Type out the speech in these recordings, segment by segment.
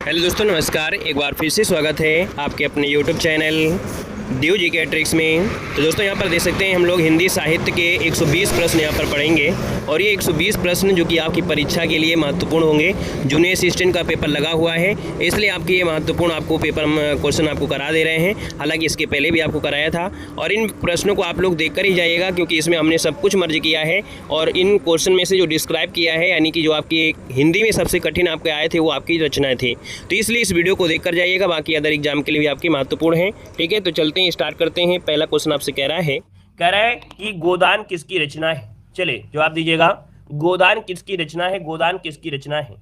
Hello दोस्तों, नमस्कार। एक बार फिर से स्वागत है आपके अपने YouTube channel due GK tricks में। तो दोस्तों यहाँ पर देख सकते हैं हम लोग हिंदी साहित्य के 120 प्रश्न यहाँ पर पढ़ेंगे और ये 120 प्रश्न जो कि आपकी परीक्षा के लिए महत्वपूर्ण होंगे। जूनियर असिस्टेंट का पेपर लगा हुआ है, इसलिए आपकी ये महत्वपूर्ण आपको पेपर क्वेश्चन आपको करा दे रहे हैं। हालांकि इसके पहले भी आपको कराया था और इन प्रश्नों को आप लोग देख कर ही जाइएगा, क्योंकि इसमें हमने सब कुछ मर्ज किया है और इन क्वेश्चन में से जो डिस्क्राइब किया है, यानी कि जो आपकी हिंदी में सबसे कठिन आपके आए थे वो आपकी रचनाएँ थी। तो इसलिए इस वीडियो को देख कर जाइएगा, बाकी अदर एग्जाम के लिए भी आपकी महत्वपूर्ण है। ठीक है, तो चलते हैं, स्टार्ट करते हैं। पहला क्वेश्चन आपसे कह रहा है कि गोदान किसकी रचना है। चलिए जवाब दीजिएगा, गोदान किसकी रचना है, गोदान किसकी रचना है।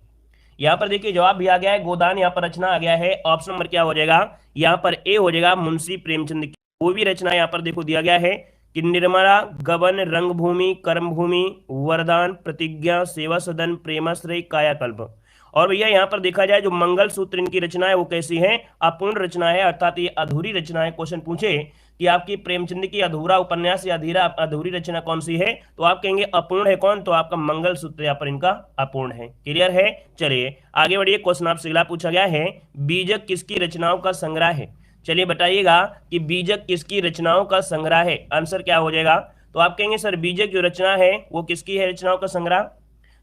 यहाँ पर देखिए जवाब भी आ गया है, गोदान यहाँ पर रचना आ गया है। ऑप्शन नंबर क्या हो जाएगा, यहाँ पर ए हो जाएगा, मुंशी प्रेमचंद की। वो भी रचना यहाँ पर देखो दिया गया है कि निर्मला, गबन, रंगभूमि, कर्मभूमि, वरदान, प्रतिज्ञा, सेवा सदन, प्रेमाश्रय, कायाकल्प। और भैया यहाँ पर देखा जाए जो मंगल सूत्र इनकी रचना है वो कैसी है, अपूर्ण रचना है, अर्थात ये अधूरी रचना है। क्वेश्चन पूछे कि आपकी प्रेमचंद की अधूरा उपन्यास या अधूरी रचना कौन सी है, तो आप कहेंगे अपूर्ण है कौन, तो आपका मंगल सूत्र यहाँ पर इनका अपूर्ण है। क्लियर है। चलिए आगे बढ़िए, क्वेश्चन आपसे अगला पूछा गया है, बीजक किसकी रचनाओं का संग्रह है। चलिए बताइएगा कि बीजक किसकी रचनाओं का संग्रह है। आंसर क्या हो जाएगा, तो आप कहेंगे सर बीजक जो रचना है वो किसकी है, रचनाओं का संग्रह।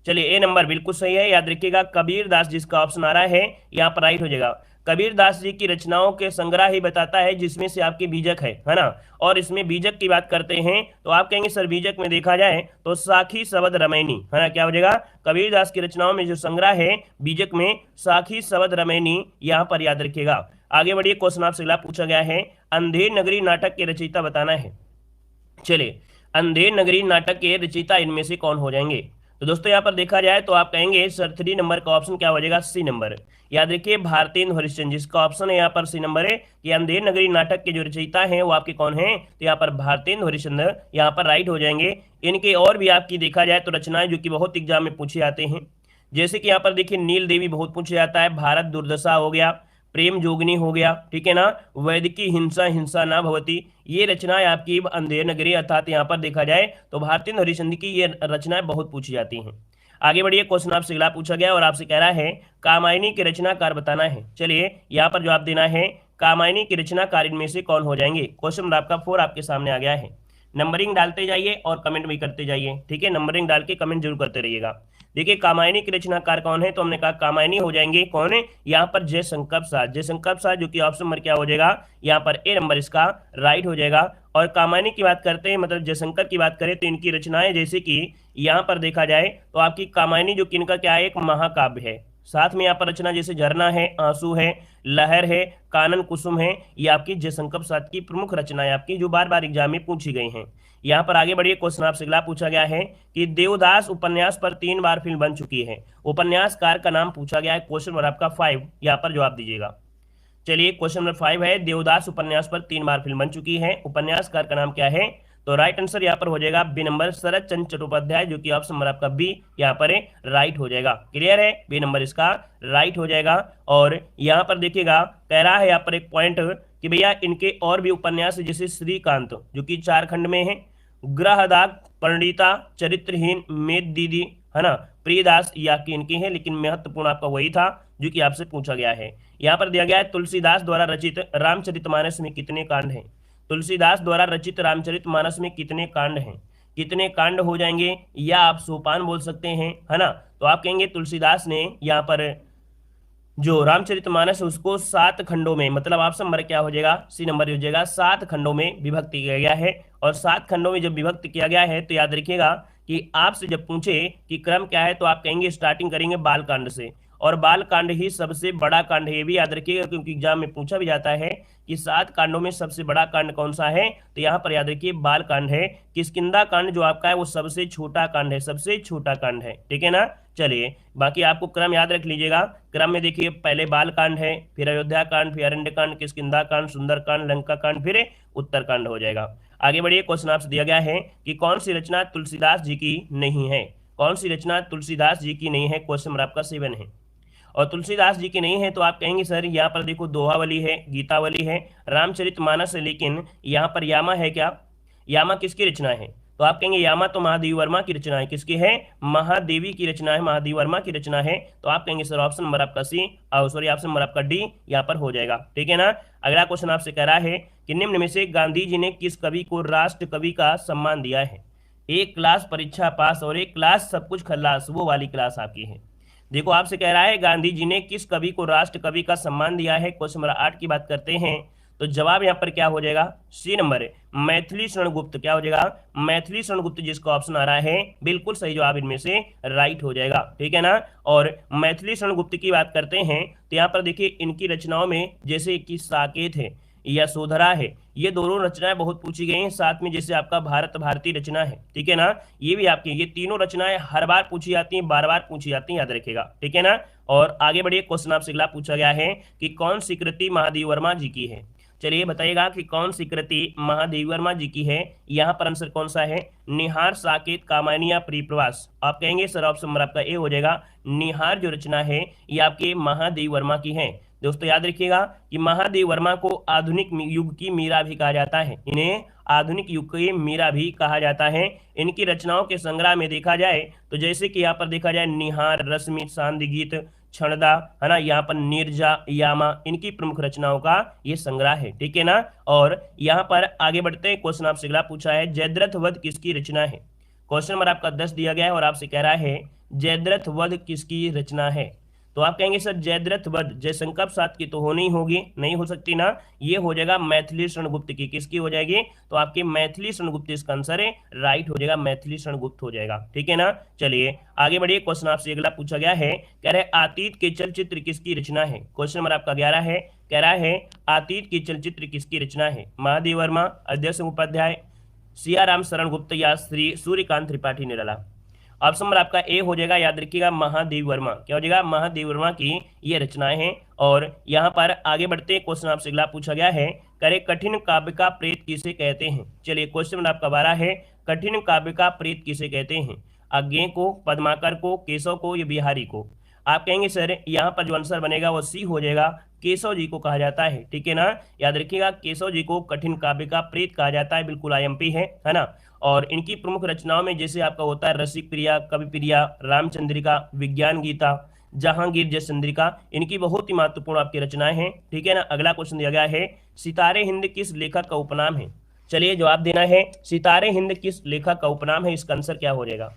चलिए ए नंबर बिल्कुल सही है, याद रखिएगा कबीर दास जिसका ऑप्शन आ रहा है यहाँ पर राइट हो जाएगा। कबीर दास जी की रचनाओं के संग्रह ही बताता है जिसमें से आपके बीजक है ना। और इसमें बीजक की बात करते हैं तो आप कहेंगे सर बीजक में देखा जाए तो साखी शबद रमैनी है ना। क्या हो जाएगा, कबीर दास की रचनाओं में जो संग्रह है बीजक में साखी शबद रमैनी, यहाँ पर याद रखिएगा। आगे बढ़िए, क्वेश्चन आपसे अगला पूछा गया है, अंधेर नगरी नाटक के रचयिता बताना है। चलिए अंधेर नगरी नाटक के रचयिता इनमें से कौन हो जाएंगे। तो दोस्तों यहाँ पर देखा जाए तो आप कहेंगे सर 3 नंबर का ऑप्शन क्या हो जाएगा, सी नंबर। याद रखिए भारतेंदु हरिश्चंद्र, जिसका ऑप्शन है यहाँ पर सी नंबर है कि अंधेर नगरी नाटक के जो रचयिता हैं वो आपके कौन हैं, तो यहाँ पर भारतेंदु हरिश्चंद्र यहाँ पर राइट हो जाएंगे। इनके और भी आपकी देखा जाए तो रचनाएं जो कि बहुत एग्जाम में पूछे जाते हैं, जैसे कि यहाँ पर देखिए नील देवी बहुत पूछे जाता है, भारत दुर्दशा हो गया, प्रेम जोगनी हो गया, ठीक है ना, वैदिकी हिंसा हिंसा ना भवती, ये रचनाएं आपकी अंधेर नगरी अर्थात यहाँ पर देखा जाए तो भारतेंदु हरिश्चंद्र की ये रचनाएं बहुत पूछी जाती हैं। आगे बढ़िए, क्वेश्चन आपसे अगला पूछा गया और आपसे कह रहा है कामायनी के रचनाकार बताना है। चलिए यहाँ पर जवाब देना है, कामायनी के रचनाकार इनमें से कौन हो जाएंगे। क्वेश्चन नंबर आपका 4 आपके सामने आ गया है। नंबरिंग डालते जाइए और कमेंट भी करते जाइए, ठीक है, नंबरिंग डाल के कमेंट जरूर करते रहिएगा। देखिए कामायनी के रचनाकार कौन है, तो हमने कहा कामायनी हो जाएंगे कौन है, यहाँ पर जयशंकर प्रसाद। जयशंकर प्रसाद जो कि ऑप्शन नंबर क्या हो जाएगा, यहाँ पर ए नंबर इसका राइट हो जाएगा। और कामायनी की बात करते हैं, मतलब जयशंकर की बात करें तो इनकी रचनाएं जैसे कि यहाँ पर देखा जाए तो आपकी कामायनी जो कि इनका क्या है, एक महाकाव्य है। साथ में यहाँ पर रचना जैसे झरना है, आंसू है, लहर है, कानन कुसुम है, ये आपकी जयशंकर प्रसाद की प्रमुख रचनाएं आपकी जो बार बार एग्जाम में पूछी गई हैं। यहाँ पर आगे बढ़िए, क्वेश्चन आपसे अगला पूछा गया है कि देवदास उपन्यास पर 3 बार फिल्म बन चुकी है, उपन्यासकार का नाम पूछा गया है। क्वेश्चन नंबर आपका 5 यहाँ पर जवाब दीजिएगा। चलिए क्वेश्चन नंबर 5 है, देवदास उपन्यास पर 3 बार फिल्म बन चुकी है, उपन्यासकार का नाम क्या है, तो राइट आंसर यहाँ पर हो जाएगा बी नंबर, शरद चंद्र चट्टोपाध्याय, जो कि ऑप्शन नंबर आपका बी यहाँ पर राइट हो जाएगा। क्लियर है, बी नंबर इसका राइट हो जाएगा। और यहाँ पर देखिएगा कह रहा है यहाँ पर एक पॉइंट कि भैया इनके और भी उपन्यास जैसे श्रीकांत जो कि 4 खंड में है, ग्रहदाग, परिणीता, चरित्रहीन, मेद दीदी, है ना, प्रियदास, या की इनकी है, लेकिन महत्वपूर्ण आपका वही था जो कि आपसे पूछा गया है। यहाँ पर दिया गया है तुलसीदास द्वारा रचित रामचरितमानस में कितने कांड हैं। तुलसीदास द्वारा रचित रामचरितमानस में कितने कांड हैं, कितने कांड हो जाएंगे, या आप सोपान बोल सकते हैं, है ना। तो आप कहेंगे तुलसीदास ने यहाँ पर जो रामचरितमानस उसको 7 खंडों में, मतलब ऑप्शन नंबर क्या हो जाएगा, सी नंबर हो जाएगा, 7 खंडों में विभक्त किया गया है। और 7 खंडों में जब विभक्त किया गया है तो याद रखिएगा कि आपसे जब पूछे कि क्रम क्या है तो आप कहेंगे स्टार्टिंग करेंगे बाल कांड से, और बाल कांड ही सबसे बड़ा कांड है, ये भी याद रखिएगा क्योंकि एग्जाम में पूछा भी जाता है कि 7 कांडों में सबसे बड़ा कांड कौन सा है, तो यहाँ पर याद रखिए बाल कांड है। किष्किंधा कांड जो आपका है वो सबसे छोटा कांड है, सबसे छोटा कांड है, ठीक है ना। चलिए बाकी आपको क्रम याद रख लीजिएगा, क्रम में देखिए पहले बाल कांड है, फिर अयोध्या कांड, फिर अरण्य कांड, किष्किंधा कांड, सुंदर कांड, लंका कांड, फिर उत्तर कांड हो जाएगा। आगे बढ़िए, क्वेश्चन आपसे दिया गया है कि कौन सी रचना तुलसीदास जी की नहीं है, कौन सी रचना तुलसीदास जी की नहीं है। क्वेश्चन नंबर आपका 7 है और तुलसीदास जी की नहीं है तो आप कहेंगे सर यहाँ पर देखो दोहावली है, गीतावली है, रामचरितमानस है, लेकिन यहाँ पर यामा है क्या, यामा किसकी रचना है, तो आप कहेंगे यामा तो महादेवी वर्मा की रचना है, किसकी है, महादेवी की रचना है, महादेवी वर्मा की रचना है। तो आप कहेंगे सर ऑप्शन नंबर आपका सी, सॉरी ऑप्शन नंबर आपका डी यहाँ पर हो जाएगा, ठीक है ना। अगला क्वेश्चन आपसे कह रहा है कि निम्न में से गांधी जी ने किस कवि को राष्ट्र कवि का सम्मान दिया है। एक क्लास परीक्षा पास और एक क्लास सब कुछ खल्लास, वो वाली क्लास आपकी है। देखो आपसे कह रहा है गांधी जी ने किस कवि को राष्ट्र कवि का सम्मान दिया है। क्वेश्चन नंबर 8 की बात करते हैं तो जवाब यहाँ पर क्या हो जाएगा, सी नंबर है, मैथिली शरण गुप्त। क्या हो जाएगा, मैथिली शरण गुप्त, जिसका ऑप्शन आ रहा है बिल्कुल सही जवाब इनमें से राइट हो जाएगा, ठीक है ना। और मैथिली शरण गुप्त की बात करते हैं तो यहाँ पर देखिए इनकी रचनाओं में जैसे कि साकेत है या सोधरा है, ये दोनों रचनाएं बहुत पूछी गई हैं। साथ में जैसे आपका भारत भारती रचना है, ठीक है ना, ये भी आपकी, ये तीनों रचनाएं हर बार पूछी जाती हैं, बार बार पूछी जाती हैं, याद रखिएगा, ठीक है ना। और आगे बढ़िए, क्वेश्चन आपसे अगला पूछा गया है कि कौन सी कृति महादेवी वर्मा जी की है। चलिए बताइएगा कि कौन सी कृति महादेवी वर्मा जी की है। यहाँ पर आंसर कौन सा है, निहार साकेत कामायनी या परिप्रवास। आप कहेंगे सर ऑप्शन नंबर आपका ए हो जाएगा, निहार जो रचना है ये आपके महादेवी वर्मा की है। दोस्तों याद रखिएगा कि महादेवी वर्मा को आधुनिक युग की मीरा भी कहा जाता है, इन्हें आधुनिक युग की मीरा भी कहा जाता है। इनकी रचनाओं के संग्रह में देखा जाए तो जैसे कि यहाँ पर देखा जाए निहार, रश्मि, शांति गीत, क्षणदा, है ना, यहाँ पर नीरजा, यामा, इनकी प्रमुख रचनाओं का ये संग्रह है, ठीक है ना। और यहाँ पर आगे बढ़ते हैं, क्वेश्चन आपसे अगला पूछा है जयद्रथ वध किसकी रचना है। क्वेश्चन नंबर आपका 10 दिया गया है और आपसे कह रहा है जयद्रथ वध किसकी रचना है। तो आप कहेंगे सर जयद्रथ वध जयशंकर प्रसाद की तो होनी होगी, नहीं हो सकती ना, ये हो जाएगा मैथिली शरण गुप्त की। किसकी हो जाएगी, तो आपकी मैथिली शरण गुप्त इसका आंसर है, राइट हो जाएगा, मैथिली शरण गुप्त हो जाएगा, ठीक है ना। चलिए आगे बढ़िए, क्वेश्चन आपसे अगला पूछा गया है, कह रहे अतीत के चलचित्र किसकी रचना है। क्वेश्चन नंबर आपका 11 है, कह रहा है अतीत के चलचित्र किसकी रचना है, महादेवी वर्मा, अजय सिंह उपाध्याय, सियाराम शरण गुप्त या श्री सूर्यकांत त्रिपाठी निराला। ऑप्शन नंबर आपका ए हो जाएगा, याद रखिएगा महादेवी वर्मा। क्या हो जाएगा, महादेवी वर्मा की ये रचनाएं हैं। और यहाँ पर आगे बढ़ते हैं, क्वेश्चन आपसे अगला पूछा गया है, करे कठिन काव्य का प्रेत किसे कहते हैं। चलिए क्वेश्चन नंबर आपका 12 है, कठिन काव्य का प्रेत किसे कहते हैं, अज्ञेय को, पद्माकर को, केशव को या बिहारी को। आप कहेंगे सर यहाँ पर जो आंसर बनेगा वो सी हो जाएगा, केशव जी को कहा जाता है, ठीक है ना। याद रखिएगा केशव जी को कठिन काव्य का प्रेत कहा जाता है, बिल्कुल आईएमपी है ना। और इनकी प्रमुख रचनाओं में जैसे आपका होता है रसिक प्रिया, कवि प्रिया, रामचंद्रिका, विज्ञान गीता, जहांगीर जयचंद्रिका, इनकी बहुत ही महत्वपूर्ण आपकी रचनाएं हैं, ठीक है ना। अगला क्वेश्चन दिया गया है, सितारे हिंद किस लेखक का उपनाम है। चलिए जवाब देना है, सितारे हिंद किस लेखक का उपनाम है, इसका आंसर क्या हो जाएगा।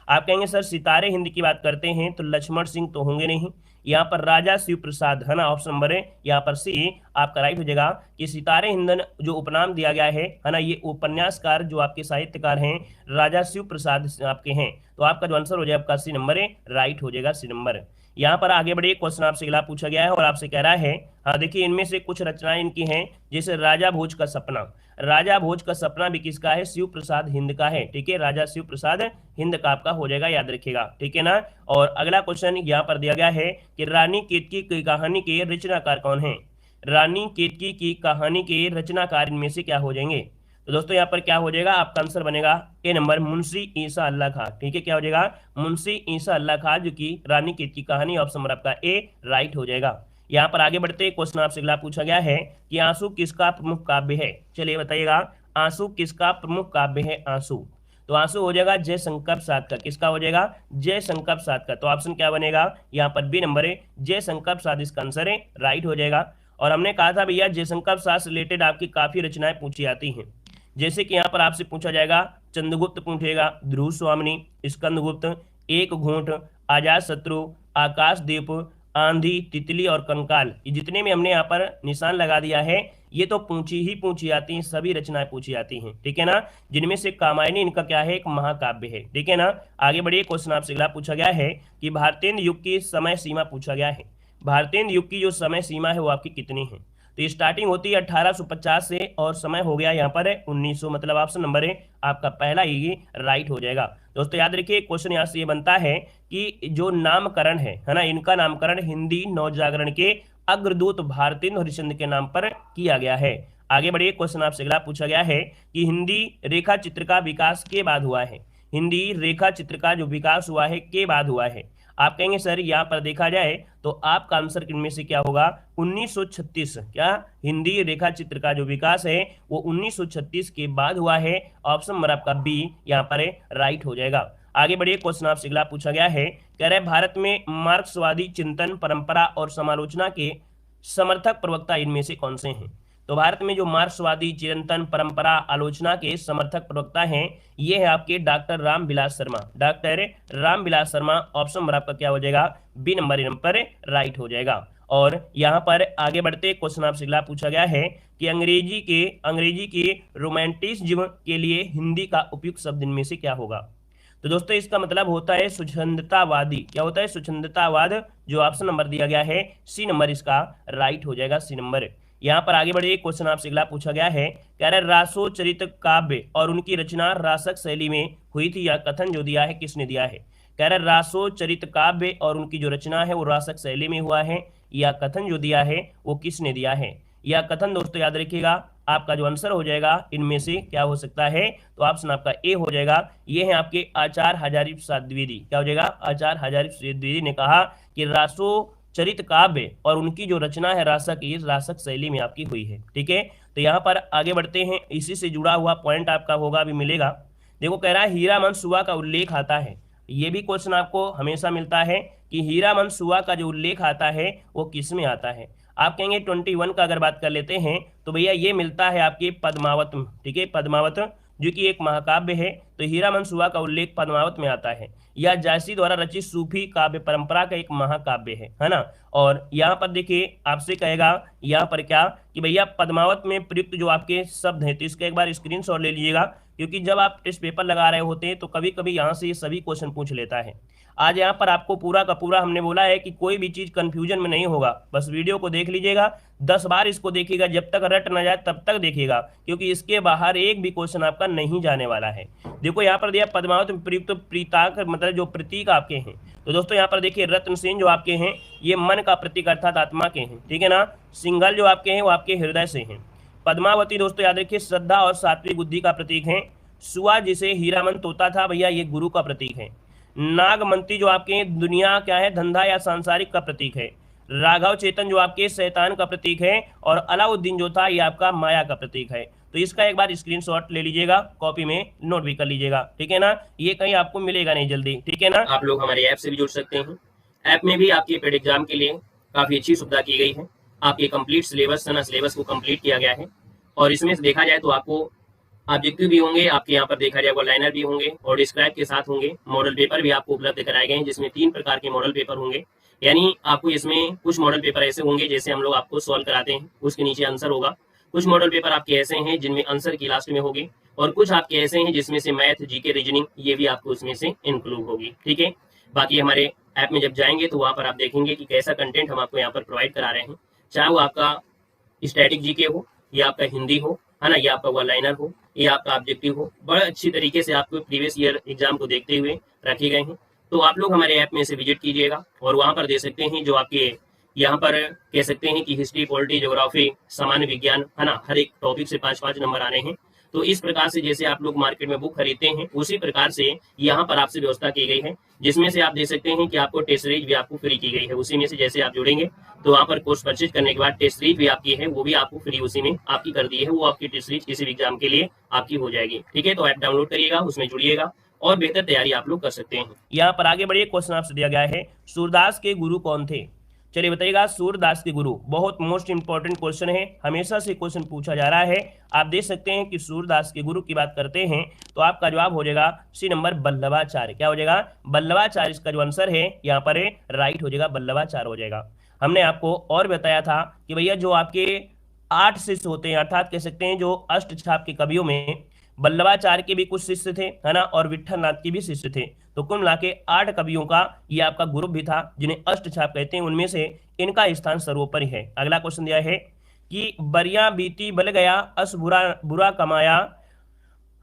आप कहेंगे सर सितारे हिंद की बात करते हैं तो लक्ष्मण सिंह तो होंगे नहीं, यहाँ पर राजा शिव प्रसाद, है ना, ऑप्शन नंबर है यहाँ पर सी आपका राइट हो जाएगा कि सितारे हिंद जो उपनाम दिया गया है ना, ये उपन्यासकार जो आपके साहित्यकार हैं राजा शिव प्रसाद आपके हैं। तो आपका जो आंसर हो जाएगा आपका सी नंबर है, राइट हो जाएगा सी नंबर। यहाँ पर आगे बढ़िए, क्वेश्चन आपसे अगला पूछा गया है और आपसे कह रहा है, हाँ देखिए इनमें से कुछ रचनाएं इनकी हैं, जैसे राजा भोज का सपना। राजा भोज का सपना भी किसका है, शिव प्रसाद हिंद का है, ठीक है, राजा शिव प्रसाद हिंद का आपका हो जाएगा, याद रखिएगा, ठीक है ना। और अगला क्वेश्चन यहाँ पर दिया गया है कि रानी केतकी की कहानी के रचनाकार कौन है। रानी केतकी की कहानी के रचनाकार इनमें से क्या हो जाएंगे। तो दोस्तों यहाँ पर क्या हो जाएगा, आपका आंसर बनेगा ए नंबर, मुंशी ईसा अल्लाह खां, ठीक है, क्या हो जाएगा, मुंशी ईसा अल्लाह खां, जो कि रानी केतकी की कहानी, ऑप्शन नंबर आपका ए राइट हो जाएगा। यहाँ पर आगे बढ़ते क्वेश्चन आपसे अगला पूछा गया है कि आंसू किसका प्रमुख काव्य है। चलिए बताइएगा आंसू किसका प्रमुख काव्य है। आंसू, तो आंसू हो जाएगा जयशंकर प्रसाद का। किसका हो जाएगा, जयशंकर प्रसाद का। तो ऑप्शन क्या बनेगा, यहाँ पर बी नंबर है, जयशंकर प्रसाद इसका आंसर है, राइट हो जाएगा। और हमने कहा था भैया जयशंकर प्रसाद से रिलेटेड आपकी काफी रचनाएं पूछी जाती हैं, जैसे कि यहाँ पर आपसे पूछा जाएगा चंद्रगुप्त पूछेगा, ध्रुव स्वामिनी, स्कंदगुप्त, एक घूंट, आजाद शत्रु, आकाशदीप, आंधी, तितली और कंकाल, ये जितने में हमने यहाँ पर निशान लगा दिया है ये तो पूछी जाती हैं, सभी रचनाएं पूछी जाती हैं, ठीक है ना। जिनमें से कामायनी इनका क्या है, एक महाकाव्य है, ठीक है ना। आगे बढ़िए, क्वेश्चन आपसे अगला पूछा गया है कि भारतीय युग की समय सीमा पूछा गया है। भारतीय युग की जो समय सीमा है वो आपकी कितनी है। तो स्टार्टिंग होती है 1850 से और समय हो गया यहाँ पर 1900, मतलब ऑप्शन नंबर है आपका पहला ही राइट हो जाएगा। दोस्तों याद रखिए क्वेश्चन यहाँ से ये बनता है कि जो नामकरण है ना, इनका नामकरण हिंदी नवजागरण के अग्रदूत भारतेंदु हरिश्चंद्र के नाम पर किया गया है। आगे बढ़िए, क्वेश्चन आपसे अगला पूछा गया है कि हिंदी रेखा चित्र का विकास के बाद हुआ है। हिंदी रेखा चित्र का जो विकास हुआ है के बाद हुआ है। आप कहेंगे सर यहाँ पर देखा जाए तो आपका आंसर इनमें से क्या होगा, 1936। क्या हिंदी रेखा चित्र का जो विकास है वो 1936 के बाद हुआ है। ऑप्शन नंबर आपका बी यहाँ पर राइट हो जाएगा। आगे बढ़िए, क्वेश्चन आपसे अगला पूछा गया है, कह रहे भारत में मार्क्सवादी चिंतन, परंपरा और समालोचना के समर्थक प्रवक्ता इनमें से कौन से हैं। तो भारत में जो मार्क्सवादी चिंतन, परंपरा, आलोचना के समर्थक प्रवक्ता हैं ये है आपके doctor Ramvilas Sharma. Doctor Ramvilas Sharma. Option number आपका क्या हो जाएगा, बी नंबर इन पर राइट हो जाएगा। और यहाँ पर आगे बढ़ते क्वेश्चन आपसे अगला पूछा गया है कि अंग्रेजी के रोमांटिसिज्म के लिए हिंदी का उपयुक्त शब्द इनमें से क्या होगा। तो दोस्तों इसका मतलब होता है स्वच्छंदतावादी। क्या होता है, स्वच्छंदतावाद। जो ऑप्शन नंबर दिया गया है सी नंबर इसका राइट हो जाएगा, सी नंबर। यहाँ पर आगे बढ़िए, क्वेश्चन आपसे अगला पूछा गया है, कह रहा है रासोचरित काव्य और उनकी रचना रासक शैली में हुई थी, यह कथन जो दिया है किसने दिया है। कह रहा है रासोचरित काव्य और उनकी जो रचना है वो रासक शैली में हुआ है, यह कथन जो दिया है वो किसने दिया है। यह कथन दोस्तों याद रखिएगा, आपका जो आंसर हो जाएगा इनमें से क्या हो सकता है, तो ऑप्शन आपका ए हो जाएगा। ये है आपके आचार्य हजारी प्रसाद द्विवेदी। क्या हो जाएगा, आचार्य हजारी प्रसाद द्विवेदी ने कहा कि रासोचरित काव्य और उनकी जो रचना है रासक शैली में आपकी हुई है। ठीक है, तो यहाँ पर आगे बढ़ते हैं, इसी से जुड़ा हुआ पॉइंट आपका होगा अभी मिलेगा। देखो कह रहा है हीरा मनसुआ का उल्लेख आता है। ये भी क्वेश्चन आपको हमेशा मिलता है कि हीरा मनसुआ का जो उल्लेख आता है वो किस में आता है। आप कहेंगे 21 का अगर बात कर लेते हैं तो भैया ये मिलता है आपके पद्मावत में। ठीक है, पद्मावत जो कि एक महाकाव्य है, तो हीरा मनसुआ का उल्लेख पद्मावत में आता है। यह जायसी द्वारा रचित सूफी काव्य परंपरा का एक महाकाव्य है ना। और यहाँ पर देखिए आपसे कहेगा यहाँ पर क्या कि भैया पद्मावत में प्रयुक्त जो आपके शब्द हैं, तो इसका एक बार स्क्रीनशॉट ले लीजिएगा, क्योंकि जब आप टेस्ट पेपर लगा रहे होते हैं तो कभी कभी यहाँ से ये सभी क्वेश्चन पूछ लेता है। आज यहाँ पर आपको पूरा का पूरा हमने बोला है कि कोई भी चीज कंफ्यूजन में नहीं होगा, बस वीडियो को देख लीजिएगा, 10 बार इसको देखिएगा, जब तक रट न जाए तब तक देखिएगा, क्योंकि इसके बाहर एक भी क्वेश्चन आपका नहीं जाने वाला है। देखो यहाँ पर दिया पद्मावत में प्रयुक्त प्रीताक मतलब जो प्रतीक आपके हैं, तो दोस्तों यहाँ पर देखिए रत्न सेन जो आपके हैं ये मन का प्रतीक अर्थात आत्मा के हैं। ठीक है ना। सिंघल जो आपके हैं वो आपके हृदय से हैं। पद्मावती दोस्तों याद रखिए श्रद्धा और सात्विक बुद्धि का प्रतीक है। सुआ जिसे हीरामन तोता था भैया ये गुरु का प्रतीक है। नागमंती जो आपके दुनिया क्या है, धंधा या सांसारिक का प्रतीक है। राघव चेतन जो आपके शैतान का प्रतीक है। और अलाउद्दीन जो था ये आपका माया का प्रतीक है। तो इसका एक बार स्क्रीनशॉट ले लीजिएगा, कॉपी में नोट भी कर लीजिएगा। ठीक है ना, ये कहीं आपको मिलेगा नहीं जल्दी। ठीक है ना। आप लोग हमारे ऐप से भी जुड़ सकते हैं। ऐप में भी आपके पेड एग्जाम के लिए काफी अच्छी सुविधा की गई है। आपके कंप्लीट सिलेबस को कंप्लीट किया गया है। और इसमें देखा जाए तो आपको ऑब्जेक्टिव भी होंगे, आपके यहाँ पर देखा जाए वो लाइनर भी होंगे और डिस्क्राइब के साथ होंगे। मॉडल पेपर भी आपको उपलब्ध कराए गए हैं, जिसमें 3 प्रकार के मॉडल पेपर होंगे। यानी आपको इसमें कुछ मॉडल पेपर ऐसे होंगे जैसे हम लोग आपको सॉल्व कराते हैं, उसके नीचे आंसर होगा। कुछ मॉडल पेपर आपके ऐसे हैं जिनमें आंसर की लास्ट में होगी, और कुछ आपके ऐसे हैं जिसमें से मैथ, जीके, रीजनिंग ये भी आपको उसमें से इंक्लूड होगी। ठीक है। बाकी हमारे ऐप में जब जाएंगे तो वहाँ पर आप देखेंगे कि कैसा कंटेंट हम आपको यहाँ पर प्रोवाइड करा रहे हैं, चाहे वो आपका स्टैटिक जीके हो या आपका हिंदी हो, है ना, या आपका वन लाइनर हो या आपका ऑब्जेक्टिव हो। बड़ा अच्छी तरीके से आपको प्रीवियस ईयर एग्जाम को देखते हुए रखे गए हैं। तो आप लोग हमारे ऐप में से विजिट कीजिएगा और वहाँ पर दे सकते हैं जो आपके यहाँ पर कह सकते हैं कि हिस्ट्री, पॉलिटी, ज्योग्राफी, सामान्य विज्ञान, है ना, हर एक टॉपिक से 5-5 नंबर आ रहे हैं। तो इस प्रकार से जैसे आप लोग मार्केट में बुक खरीदते हैं उसी प्रकार से यहाँ पर आपसे व्यवस्था की गई है, जिसमें से आप दे सकते हैं कि आपको टेस्ट सीरीज भी आपको फ्री की गई है। उसी में से जैसे आप जुड़ेंगे तो वहाँ पर कोर्स परचेज करने के बाद टेस्ट सीरीज भी आपकी है वो भी आपको फ्री उसी में आपकी कर दी है। वो आपकी टेस्ट सीरीज किसी भी एग्जाम के लिए आपकी हो जाएगी। ठीक है, तो ऐप डाउनलोड करिएगा, उसमें जुड़िएगा और बेहतर तैयारी आप लोग कर सकते हैं। यहाँ पर आगे बढ़िए, क्वेश्चन आपसे दिया गया है सूरदास के गुरु कौन थे। चलिए बताइएगा, सूरदास के गुरु बहुत मोस्ट इंपॉर्टेंट क्वेश्चन है, हमेशा से क्वेश्चन पूछा जा रहा है। आप देख सकते हैं कि सूरदास के गुरु की बात करते हैं तो आपका जवाब हो जाएगा सी नंबर वल्लभाचार्य। क्या हो जाएगा, वल्लभाचार्य इसका जो आंसर है यहाँ पर राइट हो जाएगा, वल्लभाचार्य हो जाएगा। हमने आपको और बताया था कि भैया जो आपके 8 शिष्य होते हैं, अर्थात कह सकते हैं जो अष्टछाप के कवियों में वल्लभाचार्य के भी कुछ शिष्य थे, है ना, और विट्ठलनाथ के भी शिष्य थे। तो कुल मिला के 8 कवियों का ये आपका ग्रुप भी था जिन्हें अष्टछाप कहते हैं। उनमें से इनका स्थान सर्वोपरि है। अगला क्वेश्चन दिया है कि बरिया बीती बल गया अस बुरा कमाया,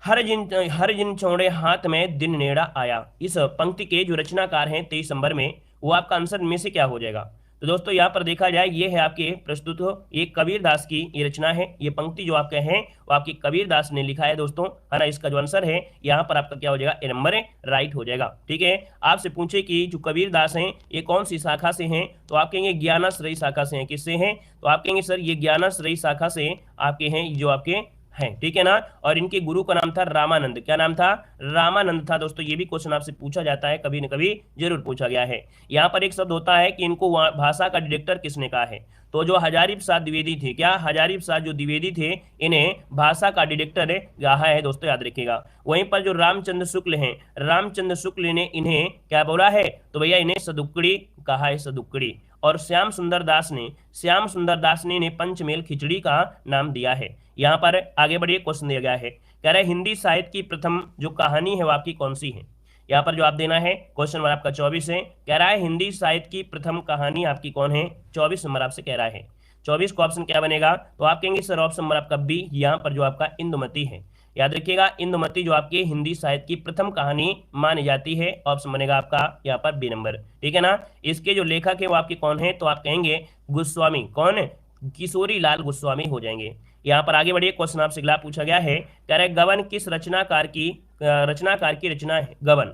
हर जिन चौड़े हाथ में दिन नेड़ा आया। इस पंक्ति के जो रचनाकार हैं 23 नंबर में, वो आपका आंसर में से क्या हो जाएगा। तो दोस्तों यहाँ पर देखा जाए ये है आपके प्रस्तुत हो, ये कबीरदास की ये रचना है। ये पंक्ति जो आपके हैं वो आपकी कबीरदास ने लिखा है दोस्तों, है ना। इसका जो आंसर है यहाँ पर आपका क्या हो जाएगा, ए नंबर राइट हो जाएगा। ठीक है, आपसे पूछे कि जो कबीरदास हैं ये कौन सी शाखा से हैं, तो आप कहेंगे ज्ञानाश्रयी शाखा से हैं। किससे हैं, तो आप कहेंगे सर ये ज्ञानाश्रयी शाखा से आपके हैं, जो आपके हैं। ठीक है ना। और इनके गुरु का नाम था रामानंद। क्या नाम था, रामानंद था दोस्तों। ये भी क्वेश्चन आपसे पूछा जाता है, कभी न कभी जरूर पूछा गया है। यहाँ पर एक शब्द होता है कि इनको भाषा का डिरेक्टर किसने कहा है, तो जो हजारी प्रसाद द्विवेदी थे, क्या हजारी प्रसाद जो द्विवेदी थे, इन्हें भाषा का डिरेक्टर कहा है दोस्तों, याद रखिएगा। वहीं पर जो रामचंद्र शुक्ल हैं, रामचंद्र शुक्ल ने इन्हें क्या बोला है, तो भैया इन्हें सदुक्कड़ी कहा है, सदुक्कड़ी। और श्याम सुंदर दास ने इन्हें पंचमेल खिचड़ी का नाम दिया है। यहाँ पर आगे बढ़िए, क्वेश्चन दिया गया है, कह रहा है हिंदी साहित्य की प्रथम जो कहानी है वो आपकी कौन सी है। यहाँ पर जो आप देना है, क्वेश्चन नंबर आपका 24 है। कह रहा है हिंदी साहित्य की प्रथम कहानी आपकी कौन है, 24 नंबर आपसे कह रहा है। 24 का ऑप्शन क्या बनेगा, तो आप कहेंगे सर ऑप्शन नंबर आपका बी, यहाँ पर जो आपका इंदुमती है। याद रखिएगा, इंदुमती जो आपकी हिंदी साहित्य की प्रथम कहानी मानी जाती है, ऑप्शन बनेगा आपका यहाँ पर बी नंबर। ठीक है ना। इसके जो लेखक है वो आपके कौन है, तो आप कहेंगे गोस्वामी, कौन है, किशोरी लाल गोस्वामी हो जाएंगे। यहाँ पर आगे बढ़िए, क्वेश्चन आपसे अगला पूछा गया है, कह रहे गबन किस रचनाकार की रचना है, गबन।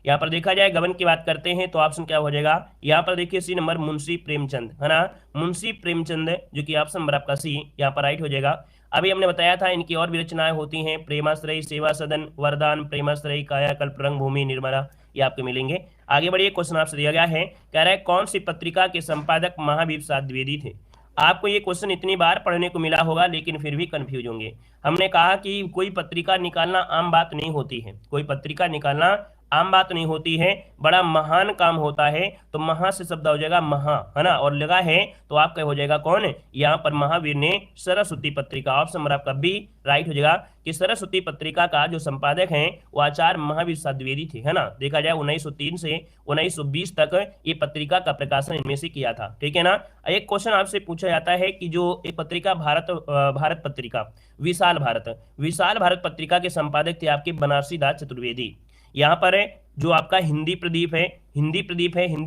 यहाँ पर देखा जाए गबन की बात करते हैं तो ऑप्शन क्या हो जाएगा, यहाँ पर देखिए सी नंबर मुंशी प्रेमचंद, है ना, मुंशी प्रेमचंद, जो कि ऑप्शन नंबर आपका सी यहाँ पर राइट हो जाएगा। अभी हमने बताया था इनकी और भी रचनाएं होती हैं, प्रेमाश्रय, सेवा सदन, वरदान, प्रेमाश्रय, कायाकल्प, रंगभूमि, निर्मला, ये आपके मिलेंगे। आगे बढ़िए, क्वेश्चन आपसे दिया गया है, कह रहा है कौन सी पत्रिका के संपादक महावीर प्रसाद द्विवेदी थे। आपको ये क्वेश्चन इतनी बार पढ़ने को मिला होगा लेकिन फिर भी कंफ्यूज होंगे। हमने कहा कि कोई पत्रिका निकालना आम बात नहीं होती है, कोई पत्रिका निकालना आम बात नहीं होती है, बड़ा महान काम होता है। तो महा से शब्द हो जाएगा महा, है ना, और लगा है तो आपका हो जाएगा कौन, यहाँ पर महावीर ने सरस्वती पत्रिका, ऑप्शन नंबर आपका बी राइट हो जाएगा कि सरस्वती पत्रिका का जो संपादक हैं वो आचार्य महावीर प्रसाद द्विवेदी थे, है ना। देखा जाए 1903 से 1920 तक ये पत्रिका का प्रकाशन इनमें से किया था। ठीक है ना। एक क्वेश्चन आपसे पूछा जाता है कि जो एक पत्रिका भारत पत्रिका, विशाल भारत पत्रिका के संपादक थे आपके बनारसी दास चतुर्वेदी। यहाँ पर जो आपका हिंदी प्रदीप है, हिंदी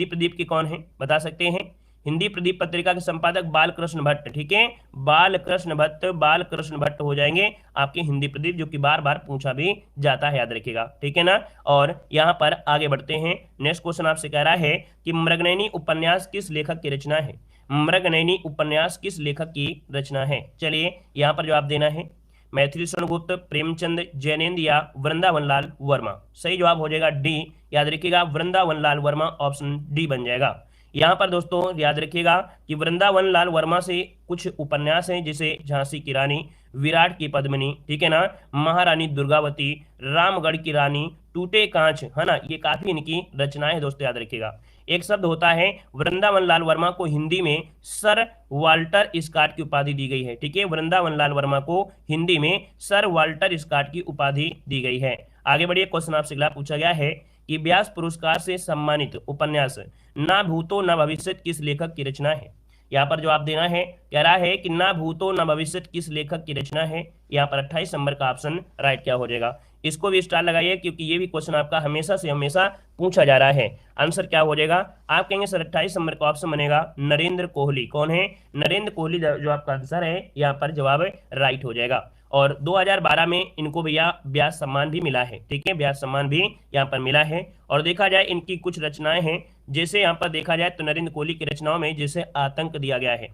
प्रदीप के कौन है बता सकते हैं, हिंदी प्रदीप पत्रिका के संपादक बालकृष्ण भट्ट। ठीक है, बालकृष्ण भट्ट हो जाएंगे आपके हिंदी प्रदीप, जो कि बार बार पूछा भी जाता है, याद रखिएगा। ठीक है ना। और यहाँ पर आगे बढ़ते हैं, नेक्स्ट क्वेश्चन आपसे कह रहा है कि मृगनयनी उपन्यास किस लेखक की रचना है, मृगनयनी उपन्यास किस लेखक की रचना है। चलिए यहाँ पर जो आप देना है, मैथिली शरण गुप्त, प्रेमचंद, जैनेन्द्र या वृंदावन लाल वर्मा। सही जवाब हो जाएगा डी, याद रखिएगा वृंदावन लाल वर्मा, ऑप्शन डी बन जाएगा। यहाँ पर दोस्तों याद रखिएगा कि वृंदावन लाल वर्मा से कुछ उपन्यास हैं, जैसे झांसी की रानी, विराट की पद्मिनी, ठीक है ना, महारानी दुर्गावती, रामगढ़ की रानी, टूटे कांच, है ना, ये काफी इनकी रचनाएं दोस्तों, याद रखिएगा। एक शब्द होता है, वृंदावन लाल वर्मा को हिंदी में सर वाल्टर स्कॉट की उपाधि दी गई है। ठीक है, वृंदावन लाल वर्मा को हिंदी में सर वाल्टर स्कॉट की उपाधि दी गई है। आगे बढ़िए, क्वेश्चन आपसे अगला पूछा गया है कि व्यास पुरस्कार से सम्मानित उपन्यास ना भूतो न भविष्य किस लेखक की रचना है। यहाँ पर जवाब देना है, कह रहा है कि ना भूतो न भविष्य किस लेखक की रचना है। यहाँ पर 28 नंबर का ऑप्शन राइट क्या हो जाएगा। इसको भी स्टार लगाइए क्योंकि ये भी क्वेश्चन आपका हमेशा से हमेशा पूछा जा रहा है। आंसर क्या हो जाएगा, आप कहेंगे सर 28 नंबर का ऑप्शन बनेगा नरेंद्र कोहली। कौन है, नरेंद्र कोहली जो आपका आंसर है, यहाँ पर जवाब राइट हो जाएगा। और 2012 में इनको भैया व्यास सम्मान भी मिला है। ठीक है, व्यास सम्मान भी यहाँ पर मिला है। और देखा जाए इनकी कुछ रचनाएं हैं, जैसे यहाँ पर देखा जाए तो नरेंद्र कोहली की रचनाओं में जैसे आतंक दिया गया है,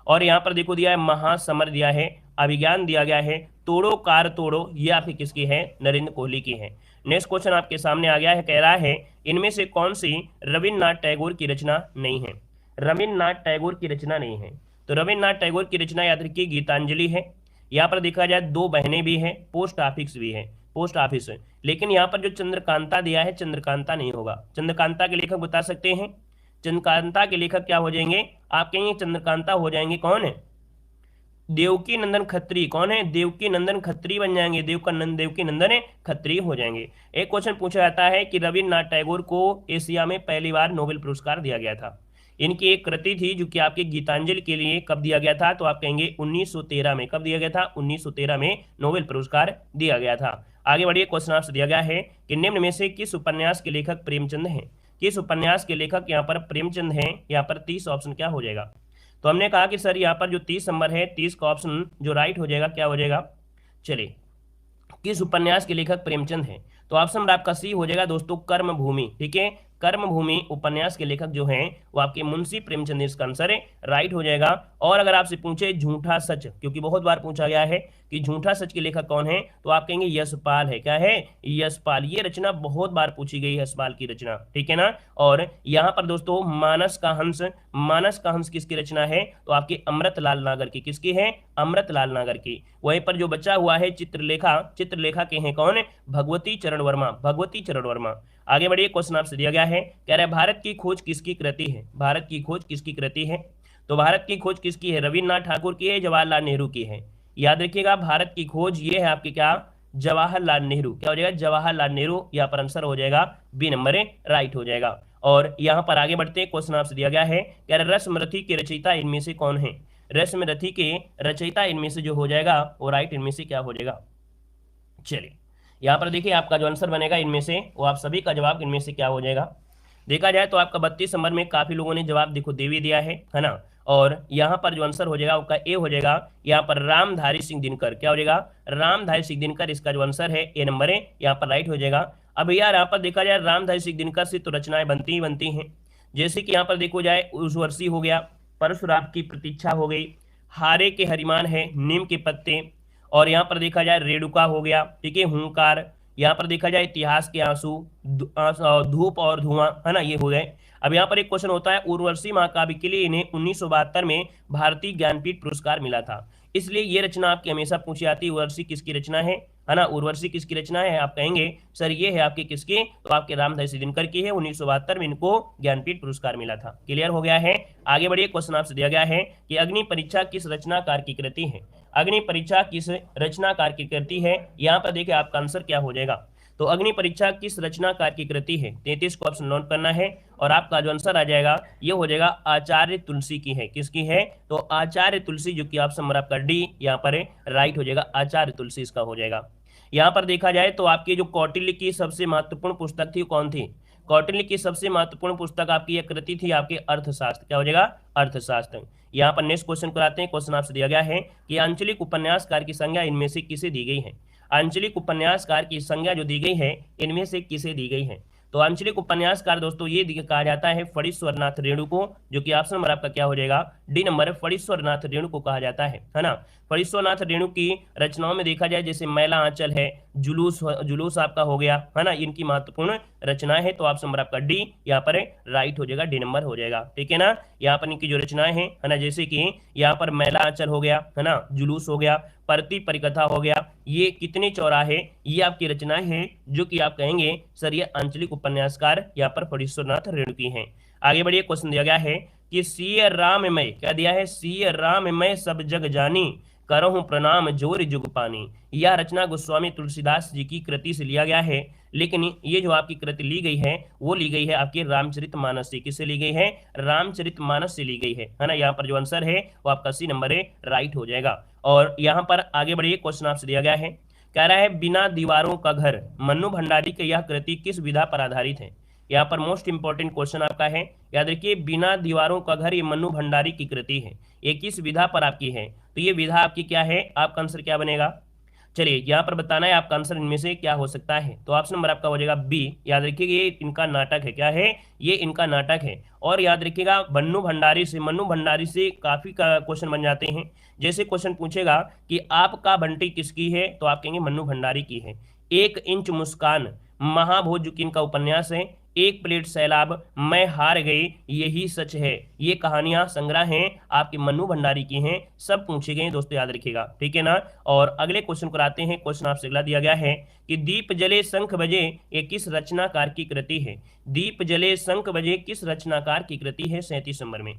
और यहाँ पर देखो दिया है महासमर दिया है, अभिज्ञान दिया गया है, तोड़ो कार तोड़ो, ये आपकी किसकी है, नरेंद्र कोहली की है। नेक्स्ट क्वेश्चन आपके सामने आ गया है, कह रहा है इनमें से कौन सी रविन्द्रनाथ टैगोर की रचना नहीं है। रविन्द्रनाथ टैगोर की रचना नहीं है, तो रविन्द्रनाथ टैगोर की रचना याद रखिए गीतांजलि है। यहाँ पर देखा जाए दो बहनें भी हैं, पोस्ट ऑफिस भी है, पोस्ट ऑफिस है। लेकिन यहाँ पर जो चंद्रकांता दिया है, चंद्रकांता नहीं होगा। चंद्रकांता के लेखक बता सकते हैं, चंद्रकांता के लेखक क्या हो जाएंगे, आप कहेंगे चंद्रकांता हो जाएंगे कौन है, देवकी नंदन खत्री। कौन है, देवकी नंदन खत्री बन जाएंगे, देवकी नंदन खत्री हो जाएंगे। एक क्वेश्चन पूछा जाता है कि रविन्द्रनाथ टैगोर को एशिया में पहली बार नोबेल पुरस्कार दिया गया था। इनकी एक कृति थी जो कि आपके गीतांजलि के लिए कब दिया गया था, तो आप कहेंगे 1913 में। कब दिया गया था, 1913 में नोबेल पुरस्कार दिया गया था। आगे बढ़िए, क्वेश्चन आपसे दिया गया है कि निम्न में से किस उपन्यास के लेखक प्रेमचंद हैं। किस उपन्यास के लेखक यहाँ पर प्रेमचंद हैं? यहाँ पर 30 ऑप्शन क्या हो जाएगा? तो हमने कहा कि सर यहाँ पर जो 30 नंबर है, 30 का ऑप्शन जो राइट हो जाएगा क्या हो जाएगा? चलिए, किस उपन्यास के लेखक प्रेमचंद हैं? तो ऑप्शन नंबर आपका सी हो जाएगा दोस्तों, कर्मभूमि। ठीक है, कर्मभूमि उपन्यास के लेखक जो हैं वो आपके मुंशी प्रेमचंद, इसका आंसर है राइट हो जाएगा। और अगर आपसे पूछे झूठा सच, क्योंकि बहुत बार पूछा गया है कि झूठा सच के लेखक कौन है, तो आप कहेंगे यशपाल है। क्या है? यशपाल। ये रचना बहुत बार पूछी गई है, यशपाल की रचना। ठीक है ना। और यहाँ पर दोस्तों मानस का हंस, मानस का हंस किसकी रचना है? तो आपके अमृतलाल नागर की। किसकी है? अमृतलाल नागर की। वहीं पर जो बचा हुआ है चित्रलेखा, चित्रलेखा के हैं कौन? भगवती चरण वर्मा, भगवती चरण वर्मा। आगे बढ़िए, क्वेश्चन आपसे दिया गया है, कह रहा है भारत की खोज किसकी कृति है? भारत की खोज किसकी कृति है? तो भारत की खोज किसकी है? रविन्द्रनाथ ठाकुर की है, जवाहरलाल नेहरू की है? याद रखिएगा, भारत की खोज ये है आपके क्या? जवाहरलाल नेहरू। क्या हो जाएगा? जवाहरलाल नेहरू। यहाँ पर आंसर हो जाएगा बी नंबर राइट हो जाएगा। और यहाँ पर आगे बढ़ते हैं, क्वेश्चन आपसे दिया गया है, कह रहा है रस्मरथी के रचयिता इनमें से कौन है? रस्मरथी के रचयिता इनमें से जो हो जाएगा वो राइट इनमें से क्या हो जाएगा? चलिए, यहाँ पर देखिए आपका जो आंसर बनेगा इनमें से, वो आप सभी का जवाब इनमें से क्या हो जाएगा? देखा जाए तो आपका 32 नंबर में काफी लोगों ने जवाब देखो दे भी दिया है ना। और यहाँ पर जो आंसर हो जाएगा आपका ए हो जाएगा, यहाँ पर रामधारी सिंह दिनकर। क्या हो जाएगा? रामधारी सिंह दिनकर, इसका जो आंसर है ए नंबर है, यहाँ पर राइट हो जाएगा। अब यार यहाँ पर देखा जाए रामधारी सिंह दिनकर से तो रचनाएं बनती ही बनती हैं, जैसे कि यहाँ पर देखो जाए उर्वशी हो गया, परशुराम की प्रतीक्षा हो गई, हारे के हरिमान है, नीम के पत्ते, और यहाँ पर देखा जाए रेणुका हो गया। ठीक है, हुंकार, यहाँ पर देखा जाए इतिहास के आंसू, धूप और धुआं, है ना, ये हो गए। अब यहाँ पर एक क्वेश्चन होता है, उर्वशी महाकाव्य के लिए इन्हें 1972 में भारतीय ज्ञानपीठ पुरस्कार मिला था, इसलिए ये रचना आपकी हमेशा पूछी जाती है, उर्वशी किसकी रचना है ना? उर्वशी किसकी रचना है? आप कहेंगे सर ये है आपके किसकी? तो आपके रामधारी सिंह दिनकर की है, 1972 में इनको ज्ञानपीठ पुरस्कार मिला था। क्लियर हो गया है। आगे बढ़िए, क्वेश्चन आपसे दिया गया है कि अग्नि परीक्षा किस रचनाकार की कृति है? अग्नि परीक्षा किस रचनाकार की कृति है? यहाँ पर देखिए आपका आंसर क्या हो जाएगा। तो अग्नि परीक्षा किस रचनाकार की कृति है? 33 को ऑप्शन नोट करना है, और आपका जो आंसर आ जाएगा ये हो जाएगा आचार्य तुलसी की है। किसकी है? तो आचार्य तुलसी, जो कि ऑप्शन नंबर आपका डी यहाँ पर राइट हो जाएगा, आचार्य तुलसी इसका हो जाएगा। यहाँ पर देखा जाए तो आपकी जो कौटिल्य की सबसे महत्वपूर्ण पुस्तक थी कौन थी? कौटिल्य की सबसे महत्वपूर्ण पुस्तक आपकी एक कृति थी आपके अर्थशास्त्र। क्या हो जाएगा? अर्थशास्त्र। यहाँ पर नेक्स्ट क्वेश्चन को आते हैं। क्वेश्चन आपसे दिया गया है कि आंचलिक उपन्यासकार की संज्ञा इनमें से किसे दी गई है? आंचलिक उपन्यासकार की संज्ञा जो दी गई है इनमें से किसे दी गई है? तो आंचलिक उपन्यासकार दोस्तों ये कहा जाता है फणीश्वरनाथ रेणु को, जो कि ऑप्शन नंबर आपका क्या हो जाएगा? डी नंबर, फणीश्वरनाथ रेणु को कहा जाता है ना। फणीश्वरनाथ रेणु की रचनाओं में देखा जाए जैसे मैला आंचल है, जुलूस, जुलूस आपका हो गया, है ना, इनकी महत्वपूर्ण रचना है। तो ऑप्शन नंबर आपका डी यहाँ पर राइट हो जाएगा, डी नंबर हो जाएगा। ठीक है ना। यहाँ पर इनकी जो रचनाएं हैं, है ना, जैसे कि यहाँ पर मैला आंचल हो गया, है ना, जुलूस हो गया, परती परिकथा हो गया, ये कितने चौराहे, ये आपकी रचनाएं हैं जो कि आप कहेंगे सर ये आंचलिक उपन्यासकार यहाँ पर फणीश्वरनाथ रेणु की हैं। आगे बढ़िए, क्वेश्चन दिया गया है कि सिय राम मैं, क्या दिया है? सिय राम मैं सब जग जानी, करहूं प्रणाम जोर जुग पानी। यह रचना गोस्वामी तुलसीदास जी की कृति से लिया गया है, लेकिन ये जो आपकी कृति ली गई है वो ली गई है आपके रामचरितमानस से। किससे ली गई है? रामचरितमानस से ली गई है ना। यहाँ पर जो आंसर है वो आपका सी नंबर है, राइट हो जाएगा। और यहाँ पर आगे बढ़िए, क्वेश्चन आपसे दिया गया है, कह रहा है बिना दीवारों का घर, मन्नू भंडारी की यह कृति किस विधा पर आधारित है? यहाँ पर मोस्ट इंपॉर्टेंट क्वेश्चन आपका है, याद रखिए, बिना दीवारों का घर ये मन्नू भंडारी की कृति है, ये किस विधा पर आपकी है? तो ये विधा आपकी क्या है? आपका आंसर क्या बनेगा? चलिए यहाँ पर बताना है आपका आंसर इनमें से क्या हो सकता है। तो ऑप्शन नंबर आपका हो जाएगा बी। याद रखिएगा ये इनका नाटक है। क्या है? ये इनका नाटक है। और याद रखिएगा मन्नू भंडारी से काफी क्वेश्चन बन जाते हैं। जैसे क्वेश्चन पूछेगा कि आपका बंटी किसकी है, तो आप कहेंगे मन्नू भंडारी की है। 1 इंच मुस्कान महाभोज जो कि इनका उपन्यास है। 1 प्लेट सैलाब, मैं हार गई, यही सच है, ये कहानियां संग्रह हैं आपके मन्नू भंडारी की हैं। सब पूछे गए दोस्तों, याद रखिएगा। ठीक है ना। और अगले क्वेश्चन को आते हैं। क्वेश्चन आपसे अगला दिया गया है कि दीप जले शंख बजे ये किस रचनाकार की कृति है? दीप जले शंख बजे किस रचनाकार की कृति है? 37 नंबर में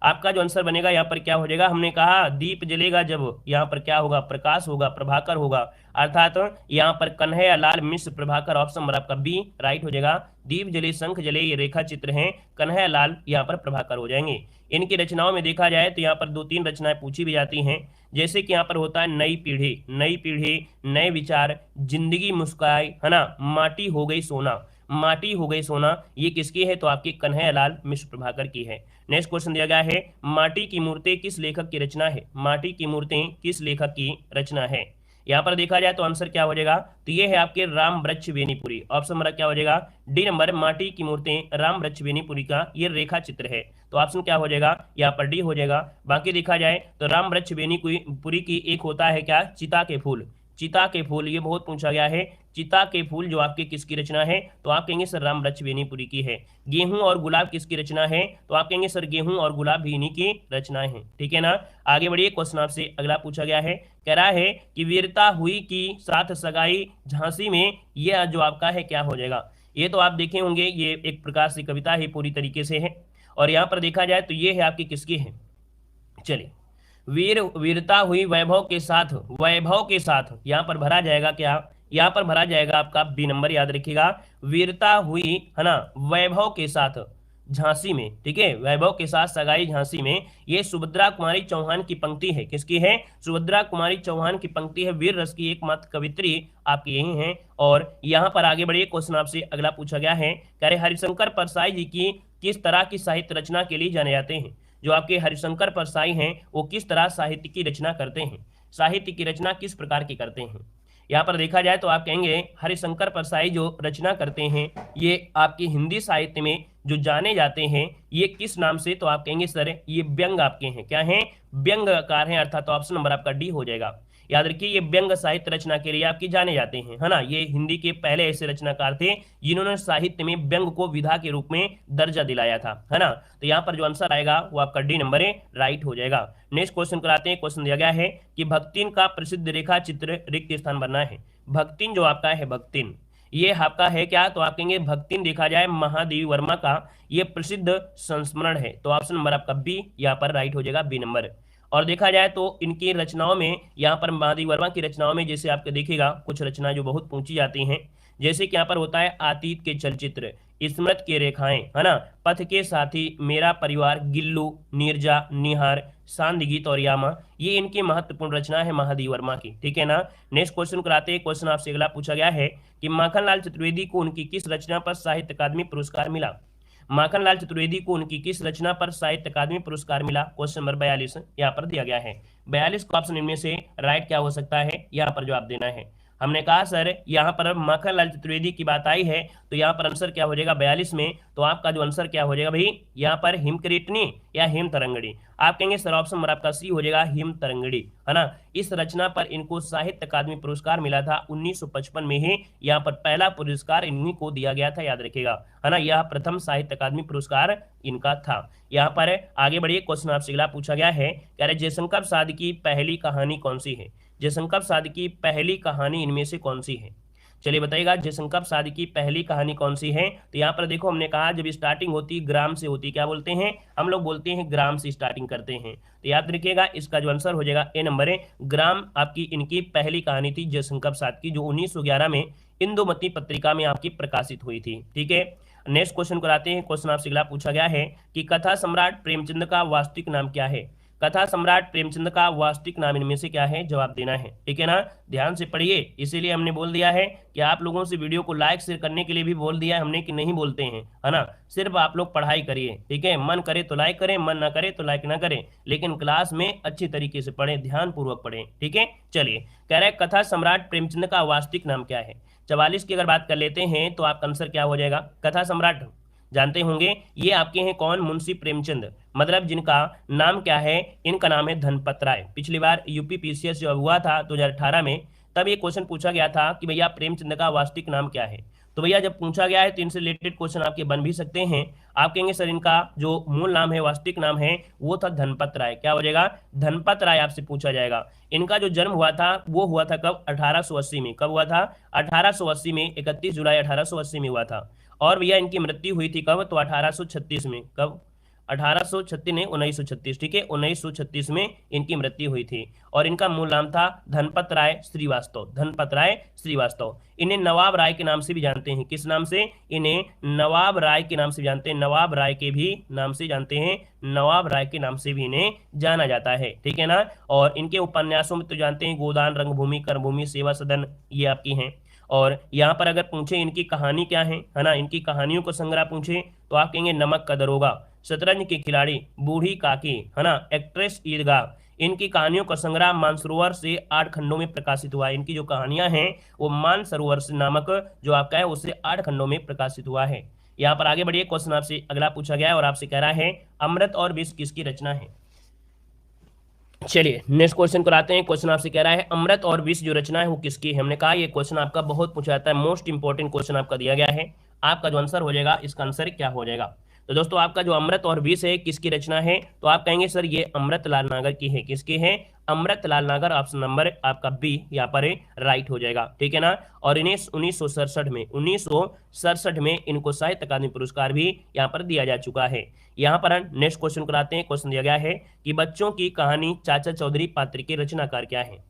आपका जो आंसर बनेगा यहाँ पर क्या हो जाएगा? हमने कहा दीप जलेगा जब, यहाँ पर क्या होगा? प्रकाश होगा, प्रभाकर होगा, अर्थात यहाँ पर कन्हैया लाल मिश्र प्रभाकर, ऑप्शन नंबर आपका बी राइट हो जाएगा। दीप जले शंख जले ये रेखा चित्र हैं, कन्हैया लाल यहाँ पर प्रभाकर हो जाएंगे। इनकी रचनाओं में देखा जाए तो यहाँ पर 2-3 रचनाएं पूछी भी जाती हैं, जैसे कि यहाँ पर होता है नई पीढ़ी, नए विचार, जिंदगी मुस्काई, है ना, माटी हो गई सोना। माटी हो गई सोना, ये किसकी है? तो आपकी कन्हैयालाल मिश्र प्रभाकर की है। नेक्स्ट क्वेश्चन दिया गया है, माटी की मूर्तें किस लेखक की रचना है? माटी की मूर्तें किस लेखक की रचना है? यहाँ पर देखा जाए तो आंसर क्या हो जाएगा? तो ये है आपके राम वृक्ष बेनीपुरी। ऑप्शन नंबर क्या हो जाएगा? डी नंबर, माटी की मूर्तें राम वृक्ष बेनीपुरी का ये रेखा चित्र है। तो ऑप्शन क्या हो जाएगा? यहाँ पर डी हो जाएगा। बाकी देखा जाए तो राम वृक्ष बेनीपुरी की एक होता है क्या? चिता के फूल। चिता के फूल, ये बहुत पूछा गया है। चिता के फूल जो आपके किसकी रचना है? तो आप कहेंगे सर राम वृक्ष बेनीपुरी की है। गेहूं और गुलाब किसकी रचना है? तो आप कहेंगे सर गेहूं और गुलाब भी इन्हीं की रचनाएं हैं। ठीक है ना। आगे बढ़िए, क्वेश्चन आपसे अगला पूछा गया है, कह रहा है कि वीरता हुई की साथ सगाई झांसी में, यह जो आपका है क्या हो जाएगा? ये तो आप देखे होंगे, ये एक प्रकार से कविता है, पूरी तरीके से है। और यहाँ पर देखा जाए तो ये है आपकी किसकी है? चलिए, वीरता हुई वैभव के साथ, वैभव के साथ यहाँ पर भरा जाएगा क्या? यहाँ पर भरा जाएगा आपका बी नंबर, याद रखिएगा। वीरता हुई है ना वैभव के साथ झांसी में, ठीक है, वैभव के साथ सगाई झांसी में, ये सुभद्रा कुमारी चौहान की पंक्ति है। किसकी है? सुभद्रा कुमारी चौहान की पंक्ति है। वीर रस की एकमात्र कवित्री आपकी यही है। और यहाँ पर आगे बढ़िए, क्वेश्चन आपसे अगला पूछा गया है, कह रहे हरिशंकर परसाई जी की किस तरह की साहित्य रचना के लिए जाने जाते हैं? जो आपके हरिशंकर परसाई हैं वो किस तरह साहित्य की रचना करते हैं? साहित्य की रचना किस प्रकार की करते हैं? यहाँ पर देखा जाए तो आप कहेंगे हरिशंकर परसाई जो रचना करते हैं ये आपकी हिंदी साहित्य में जो जाने जाते हैं ये किस नाम से? तो आप कहेंगे सर ये व्यंग आपके हैं। क्या हैं? व्यंगकार हैं, अर्थात तो ऑप्शन नंबर आपका डी हो जाएगा। याद रखिए, ये व्यंग साहित्य रचना के लिए आपकी जाने जाते हैं, है ना। ये हिंदी के पहले ऐसे रचनाकार थे जिन्होंने साहित्य में व्यंग को विधा के रूप में दर्जा दिलाया था, है ना। तो यहाँ पर जो आंसर आएगा वो आपका डी नंबर है, राइट हो जाएगा। नेक्स्ट क्वेश्चन कराते हैं। क्वेश्चन दिया गया है कि भक्तिन का प्रसिद्ध रेखा चित्र रिक्त स्थान बनना है। भक्तिन जो आपका है, भक्तिन ये आपका है क्या? तो आप कहेंगे भक्तिन देखा जाए महादेवी वर्मा का ये प्रसिद्ध संस्मरण है। तो ऑप्शन नंबर आपका बी यहाँ पर राइट हो जाएगा, बी नंबर। और देखा जाए तो इनकी रचनाओं में, यहाँ पर महादेवी वर्मा की रचनाओं में जैसे आपके देखिएगा कुछ रचनाएं जो बहुत पूछी जाती हैं, जैसे कि यहाँ पर होता है अतीत के चलचित्र, स्मृति के रेखाएं, है ना, पथ के साथी, मेरा परिवार, गिल्लू, नीरजा, निहार, सांद गीत और यामा, ये इनकी महत्वपूर्ण रचना है महादेवी वर्मा की। ठीक है ना। नेक्स्ट क्वेश्चन कराते हैं। क्वेश्चन आपसे अगला पूछा गया है कि माखनलाल चतुर्वेदी को उनकी किस रचना पर साहित्य अकादमी पुरस्कार मिला? माखनलाल चतुर्वेदी को उनकी किस रचना पर साहित्य अकादमी पुरस्कार मिला? क्वेश्चन नंबर 42 यहाँ पर दिया गया है। 42 का ऑप्शन इनमें से राइट क्या हो सकता है? यहाँ पर जवाब देना है। हमने कहा सर यहाँ पर माखनलाल चतुर्वेदी की बात आई है तो यहाँ पर आंसर क्या हो जाएगा 42 में? तो आपका जो आंसर क्या हो जाएगा भाई? यहाँ पर हिमकरीटनी या हिम तरंगड़ी। आप कहेंगे सर ऑप्शन नंबर आपका सी हो जाएगा, हिम तरंगड़ी, है ना। इस रचना पर इनको साहित्य अकादमी पुरस्कार मिला था 1955 में ही। यहाँ पर पहला पुरस्कार इन्हीं को दिया गया था, याद रखिएगा, है ना। यह प्रथम साहित्य अकादमी पुरस्कार इनका था। यहाँ पर आगे बढ़िए, क्वेश्चन आपसे अगला पूछा गया है, कह रहे जयशंकर प्रसाद की पहली कहानी कौन सी है? जयशंकर प्रसाद की पहली कहानी इनमें से कौन सी है? चलिए बताइएगा, जयशंकर प्रसाद की पहली कहानी कौन सी है? तो यहाँ पर देखो, हमने कहा जब स्टार्टिंग होती ग्राम से होती, क्या बोलते हैं हम लोग? बोलते हैं ग्राम से स्टार्टिंग करते हैं। तो याद रखिएगा इसका जो आंसर हो जाएगा ए नंबर है, ग्राम आपकी इनकी पहली कहानी थी जयशंकर प्रसाद की, जो 1911 में इंदुमती पत्रिका में आपकी प्रकाशित हुई थी। ठीक है। नेक्स्ट क्वेश्चन कराते हैं। क्वेश्चन आपसे अगला पूछा गया है कि कथा सम्राट प्रेमचंद का वास्तविक नाम क्या है? कथा सम्राट प्रेमचंद का वास्तविक नाम इनमें से क्या है? जवाब देना है। ठीक है ना। ध्यान से पढ़िए, इसीलिए हमने बोल दिया है कि आप लोगों से वीडियो को लाइक शेयर करने के लिए भी बोल दिया है हमने कि नहीं बोलते हैं, है ना। सिर्फ आप लोग पढ़ाई करिए, ठीक है। मन करे तो लाइक करें, मन ना करे तो लाइक ना करें, लेकिन क्लास में अच्छी तरीके से पढ़ें, ध्यान पूर्वक पढ़ें। ठीक है। चलिए, कह रहे कथा सम्राट प्रेमचंद का वास्तविक नाम क्या है? 44 की अगर बात कर लेते हैं तो आपका आंसर क्या हो जाएगा? कथा सम्राट जानते होंगे, ये आपके हैं कौन? मुंशी प्रेमचंद, मतलब जिनका नाम क्या है? इनका नाम है धनपत राय। पिछली बार यूपी पीसीएस जो हुआ था 2018 में, तब ये क्वेश्चन पूछा गया था कि भैया प्रेमचंद का वास्तविक नाम क्या है। तो भैया जब पूछा गया है तो इनसे रिलेटेड क्वेश्चन आपके बन भी सकते हैं। आप कहेंगे सर इनका जो मूल नाम है, वास्तविक नाम है, वो था धनपत राय। क्या हो जाएगा? धनपत राय आपसे पूछा जाएगा। इनका जो जन्म हुआ था वो हुआ था कब? 1880 में। कब हुआ था? 1880 में, 31 जुलाई 1880 में हुआ था। और भैया इनकी मृत्यु हुई थी कब? तो 1836 में। कब? 1836 ने 1936, ठीक है, 1936 में इनकी मृत्यु हुई थी। और इनका मूल नाम था धनपत राय श्रीवास्तव, धनपत राय श्रीवास्तव। इन्हें नवाब राय के नाम से भी जानते हैं। किस नाम से? इन्हें नवाब राय के नाम से जानते हैं, नवाब राय के भी नाम से जानते हैं, नवाब राय के नाम से भी इन्हें जाना जाता है। ठीक है ना। और इनके उपन्यासों में तो जानते हैं गोदान, रंगभूमि, कर्मभूमि, सेवा सदन, ये आपकी हैं। और यहाँ पर अगर पूछे इनकी कहानी क्या है ना, इनकी कहानियों को संग्रह पूछे तो आप कहेंगे नमक का दरोगा, शतरंज के खिलाड़ी, बूढ़ी काकी, है ना, एक्ट्रेस ईदगाह। इनकी कहानियों का संग्रह मानसरोवर से 8 खंडों में प्रकाशित हुआ है। इनकी जो कहानियां हैं वो मानसरोवर से नामक जो आपका है उससे 8 खंडों में प्रकाशित हुआ है। यहाँ पर आगे बढ़िए, क्वेश्चन आपसे अगला पूछा गया है और आपसे कह रहा है अमृत और विष किसकी रचना है। चलिए नेक्स्ट क्वेश्चन कराते हैं। क्वेश्चन आपसे कह रहा है अमृत और विष जो रचना है वो किसकी है। हमने कहा ये क्वेश्चन आपका बहुत पूछा जाता है, मोस्ट इंपॉर्टेंट क्वेश्चन आपका दिया गया है। आपका जो आंसर हो जाएगा इसका आंसर क्या हो जाएगा। तो दोस्तों आपका जो अमृत और विष है किसकी रचना है, तो आप कहेंगे सर ये अमृतलाल नागर की है। किसकी है, अमृतलाल नागर। ऑप्शन नंबर आपका बी यहाँ पर राइट हो जाएगा, ठीक है ना। और इन्हें 1967 में इनको साहित्य अकादमी पुरस्कार भी यहाँ पर दिया जा चुका है। यहाँ पर नेक्स्ट क्वेश्चन कराते हैं। क्वेश्चन दिया गया है कि बच्चों की कहानी चाचा चौधरी पात्र के रचनाकार क्या है।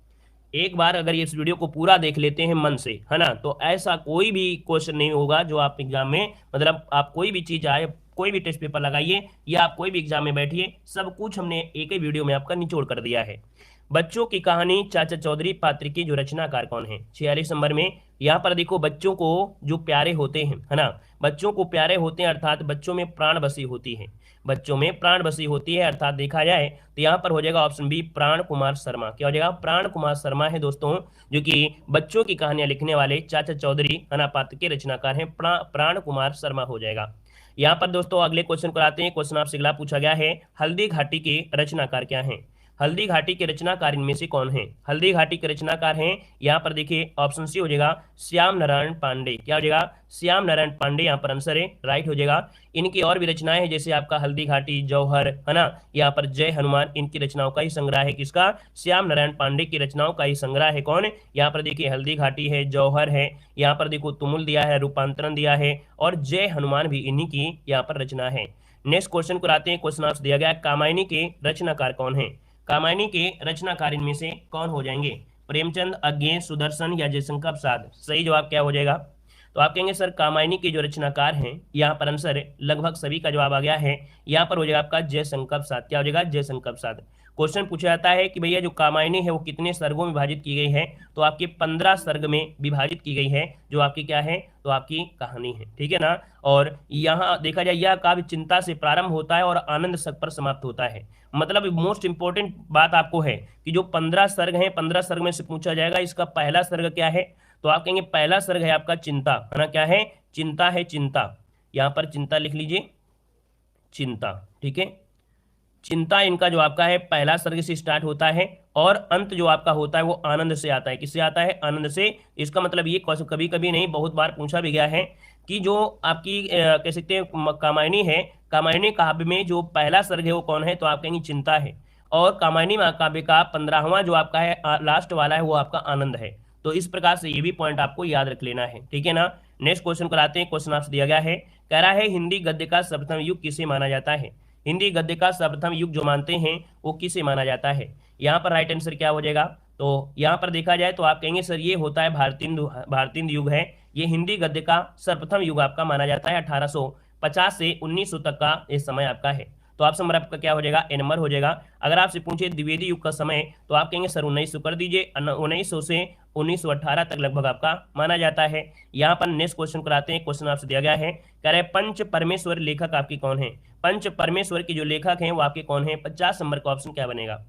एक बार अगर इस वीडियो को पूरा देख लेते हैं मन से, है ना, तो ऐसा कोई भी क्वेश्चन नहीं होगा जो आप एग्जाम में, मतलब आप कोई भी चीज आए, कोई भी टेस्ट पेपर लगाइए या आप कोई भी एग्जाम में बैठिए, सब कुछ हमने एक ही वीडियो में आपका निचोड़ कर दिया है। बच्चों की कहानी चाचा चौधरी पात्र की जो रचनाकार कौन है। 46 नंबर में यहाँ पर देखो, बच्चों को जो प्यारे होते हैं, है ना, बच्चों को प्यारे होते हैं अर्थात बच्चों में प्राण बसी होती है, बच्चों में प्राण बसी होती है अर्थात देखा जाए तो यहाँ पर हो जाएगा ऑप्शन बी प्राण कुमार शर्मा। क्या हो जाएगा, प्राण कुमार शर्मा है दोस्तों, जो कि बच्चों की कहानियां लिखने वाले चाचा चौधरी है ना पात्र के रचनाकार हैं, प्राण कुमार शर्मा हो जाएगा। यहाँ पर दोस्तों अगले क्वेश्चन को आते हैं। क्वेश्चन आपसे अगला पूछा गया है हल्दी घाटी के रचनाकार क्या हैं। हल्दी घाटी के रचनाकार इनमें से कौन है। हल्दी घाटी के रचनाकार हैं, यहाँ पर देखिए ऑप्शन सी हो जाएगा श्याम नारायण पांडे। क्या हो जाएगा, श्याम नारायण पांडे यहाँ पर आंसर है, राइट हो जाएगा। इनकी और भी रचनाएं हैं जैसे आपका हल्दी घाटी, जौहर, है ना, यहाँ पर जय हनुमान, इनकी रचनाओं का ही संग्रह है। किसका, श्याम नारायण पांडे की रचनाओं का ही संग्रह है। कौन, यहाँ पर देखिए हल्दी घाटी है, जौहर है, यहाँ पर देखो तुमुल दिया है, रूपांतरण दिया है, और जय हनुमान भी इन्हीं की यहाँ पर रचना है। नेक्स्ट क्वेश्चन को आते हैं। क्वेश्चन आपसे दिया गया कामायनी के रचनाकार कौन है। कामायनी के रचनाकार इनमें से कौन हो जाएंगे। प्रेमचंद, अज्ञे, सुदर्शन या जयशंकर प्रसाद। सही जवाब क्या हो जाएगा, तो आप कहेंगे सर कामायनी के जो रचनाकार हैं, यहाँ पर आंसर लगभग सभी का जवाब आ गया है, यहाँ पर हो जाएगा आपका जयशंकर प्रसाद। क्या हो जाएगा, जयशंकर प्रसाद। क्वेश्चन पूछा जाता है कि भैया जो कामायनी है वो कितने सर्गों में विभाजित की गई है, तो आपकी 15 सर्ग में विभाजित की गई है, जो आपकी क्या है, तो आपकी कहानी है, ठीक है ना। और यहाँ देखा जाए यह काव्य चिंता से प्रारंभ होता है और आनंद सर्ग पर समाप्त होता है। मतलब मोस्ट इंपॉर्टेंट बात आपको है कि जो 15 सर्ग हैं, 15 सर्ग में से पूछा जाएगा इसका पहला सर्ग क्या है, तो आप कहेंगे पहला सर्ग है आपका चिंता, है ना। क्या है, चिंता है, चिंता, यहाँ पर चिंता लिख लीजिए, चिंता, ठीक है। चिंता इनका जो आपका है पहला सर्ग से स्टार्ट होता है और अंत जो आपका होता है वो आनंद से आता है। किससे आता है, आनंद से। इसका मतलब ये कभी कभी नहीं, बहुत बार पूछा भी गया है कि जो आपकी कह सकते हैं कामायनी है, कामायनी काव्य में जो पहला सर्ग है वो कौन है, तो आप कहेंगे चिंता है। और कामायनी महाकाव्य का 15वां जो आपका है लास्ट वाला है वो आपका आनंद है। तो इस प्रकार से ये भी पॉइंट आपको याद रख लेना है, ठीक है ना। नेक्स्ट क्वेश्चन कराते हैं। क्वेश्चन आपसे दिया गया है, कह रहा है हिंदी गद्य का सर्वप्रथम युग किसे माना जाता है। हिंदी गद्य का सर्वप्रथम युग जो मानते हैं वो किसे माना जाता है। यहाँ पर राइट आंसर क्या हो जाएगा, तो यहाँ पर देखा जाए तो आप कहेंगे सर ये होता है भारतीय युग है। ये हिंदी गद्य का सर्वप्रथम युग आपका माना जाता है। 1850 से 1900 तक का ये समय आपका है। तो ऑप्शन नंबर आपका क्या हो जाएगा, ए नंबर हो जाएगा। अगर आपसे पूछे द्विवेदी युग का समय तो आप कहेंगे सर 1900 कर दीजिए, 1900 से 1918 तक लगभग आपका माना जाता है। यहाँ पर नेक्स्ट क्वेश्चन कराते हैं। क्वेश्चन आपसे दिया गया है, कह रहे पंच परमेश्वर लेखक आपकी कौन है। पंच परमेश्वर के जो लेखक हैं वो आपके कौन है। 50 नंबर का ऑप्शन क्या बनेगा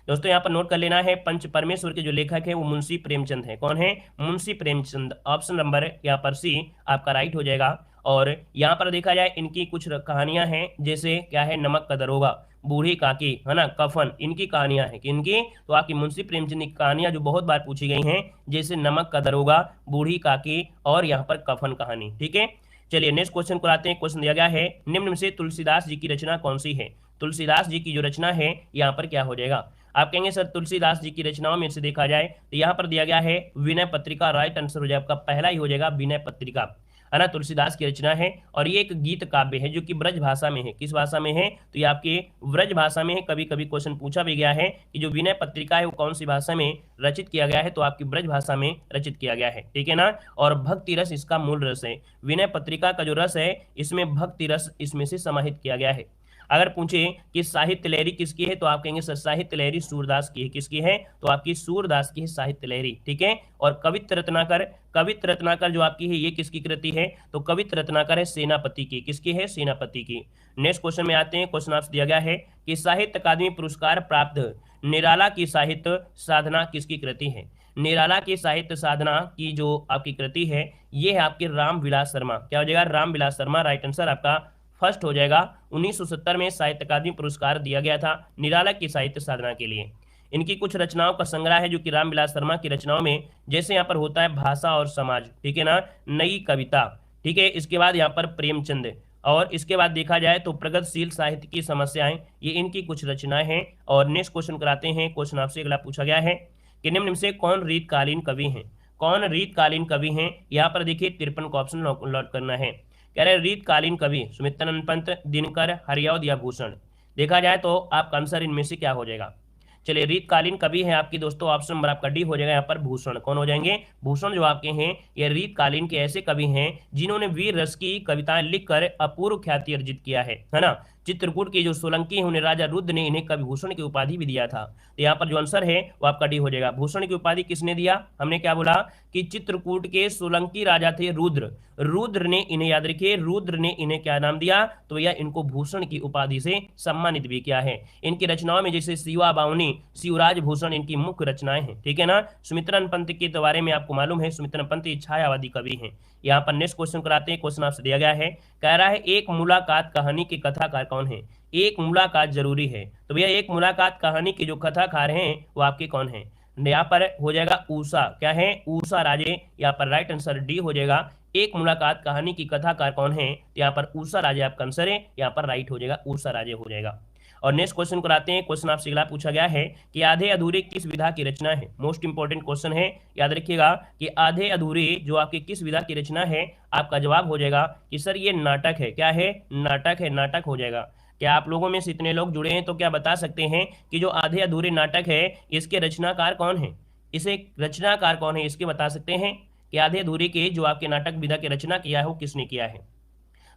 दोस्तों, यहाँ पर नोट कर लेना है। पंच परमेश्वर के जो लेखक है वो मुंशी प्रेमचंद है। कौन है, मुंशी प्रेमचंद। ऑप्शन नंबर यहाँ पर सी आपका राइट हो जाएगा। और यहाँ पर देखा जाए इनकी कुछ कहानियां हैं जैसे क्या है, नमक का दरोगा, बूढ़ी काकी, है ना, कफन, इनकी कहानियां हैं। किनकी, तो आपकी मुंशी प्रेमचंद की कहानियां जो बहुत बार पूछी गई हैं, जैसे नमक का दरोगा, बूढ़ी काकी और यहाँ पर कफन कहानी, ठीक है। चलिए नेक्स्ट क्वेश्चन को आते हैं। क्वेश्चन दिया गया है, निम्न में से तुलसीदास जी की रचना कौन सी है। तुलसीदास जी की जो रचना है यहाँ पर क्या हो जाएगा। आप कहेंगे सर तुलसीदास जी की रचनाओं में से देखा जाए तो यहाँ पर दिया गया है विनय पत्रिका। राइट आंसर हो जाएगा आपका पहला ही हो जाएगा विनय पत्रिका, है ना। तुलसीदास की रचना है और ये एक गीत काव्य है जो कि ब्रज भाषा में है। किस भाषा में है, तो ये आपके ब्रज भाषा में है। कभी कभी क्वेश्चन पूछा भी गया है कि जो विनय पत्रिका है वो कौन सी भाषा में रचित किया गया है, तो आपकी ब्रज भाषा में रचित किया गया है, ठीक है ना। और भक्ति रस इसका मूल रस है। विनय पत्रिका का जो रस है इसमें भक्ति रस इसमें से समाहित किया गया है। अगर पूछे कि साहित्य लहरी किसकी है तो आप कहेंगे सर साहित्य लहरी सूरदास की है। किसकी है? तो आपकी सूरदास की है साहित्य लहरी, ठीक है। और कवित्र रत्नाकर जो आपकी है ये किसकी कृति है? तो कवित्र रत्नाकर है सेनापति की। किसकी है? सेनापति की। नेक्स्ट क्वेश्चन में आते हैं। क्वेश्चन आपसे दिया गया है कि साहित्य अकादमी पुरस्कार प्राप्त निराला की साहित्य साधना किसकी कृति है? निराला की साहित्य साधना की जो आपकी कृति है ये है आपकी रामविलास शर्मा। क्या हो जाएगा? रामविलास शर्मा। राइट आंसर आपका फर्स्ट हो जाएगा। 1970 में साहित्य अकादमी पुरस्कार दिया गया था निराला की साहित्य साधना के लिए। इनकी कुछ रचनाओं का संग्रह है जो कि रामविलास शर्मा की रचनाओं में, जैसे यहाँ पर होता है भाषा और समाज, ठीक है ना, नई कविता, ठीक है। इसके बाद यहाँ पर प्रेमचंद, और इसके बाद देखा जाए तो प्रगतिशील साहित्य की समस्याएं, ये इनकी कुछ रचनाएं हैं। और नेक्स्ट क्वेश्चन कराते हैं। क्वेश्चन आपसे अगला पूछा गया है कि निम्न में से कौन रीतकालीन कवि हैं? कौन रीतकालीन कवि हैं? यहाँ पर देखिए 53 का ऑप्शन लॉक करना है। कह रहे रीतकालीन कवि सुमित्रानंद पंत, दिनकर, हरिऔध या भूषण। देखा जाए तो आपका आंसर इनमें से क्या हो जाएगा? चलिए रीतकालीन कवि है आपकी दोस्तों, ऑप्शन नंबर आपका डी हो जाएगा यहाँ पर भूषण। कौन हो जाएंगे? भूषण जो आपके हैं ये रीतकालीन के ऐसे कवि हैं जिन्होंने वीर रस की कविताएं लिखकर अपूर्व ख्याति अर्जित किया है ना। चित्रकूट के जो सोलंकी हैं उन्हें राजा रुद्र ने इन्हें कवि भूषण की उपाधि भी दिया था। तो यहाँ पर जो आंसर है वो आपका डी हो जाएगा। भूषण की उपाधि किसने दिया? हमने क्या बोला कि चित्रकूट के सोलंकी राजा थे रुद्र ने इन्हें, याद रखिए, रुद्र ने इन्हें क्या नाम दिया? तो भैया इनको भूषण की उपाधि से सम्मानित भी किया है। इनकी रचनाओं में जैसे शिवा बावनी, शिवराज भूषण इनकी मुख्य रचनाएं हैं, ठीक है ना। सुमित्रानंद पंत के बारे में आपको मालूम है, सुमित्रानंद पंत छायावादी कवि हैं। यहाँ पर नेक्स्ट क्वेश्चन कराते हैं। क्वेश्चन आपसे दिया गया है, कह रहा है एक मुलाकात कहानी के कथाकार कौन है? एक मुलाकात जरूरी है, तो भैया एक मुलाकात कहानी के जो कथाकार हैं वो आपके कौन है? यहाँ पर हो जाएगा ऊषा। क्या है? ऊषा राजे। यहाँ पर राइट आंसर डी हो जाएगा। एक मुलाकात कहानी की कथाकार कौन है? यहाँ पर ऊषा राजे आपका आंसर है, यहाँ पर राइट हो जाएगा, ऊषा राजे हो जाएगा। और नेक्स्ट क्वेश्चन कराते हैं। क्वेश्चन आपसे अगला पूछा गया है कि आधे अधूरे किस विधा की रचना है? मोस्ट इंपॉर्टेंट क्वेश्चन है, याद रखिएगा कि आधे अधूरे जो आपकी किस विधा की रचना है? आपका जवाब हो जाएगा कि सर ये नाटक है। क्या है? नाटक है, नाटक हो जाएगा। क्या आप लोगों में से इतने लोग जुड़े हैं तो क्या बता सकते हैं कि जो आधे अधूरे नाटक है इसके रचनाकार कौन है? इसे रचनाकार कौन है इसके बता सकते हैं कि आधे अधूरे के जो आपके नाटक विधा की रचना किया है वो किसने किया है?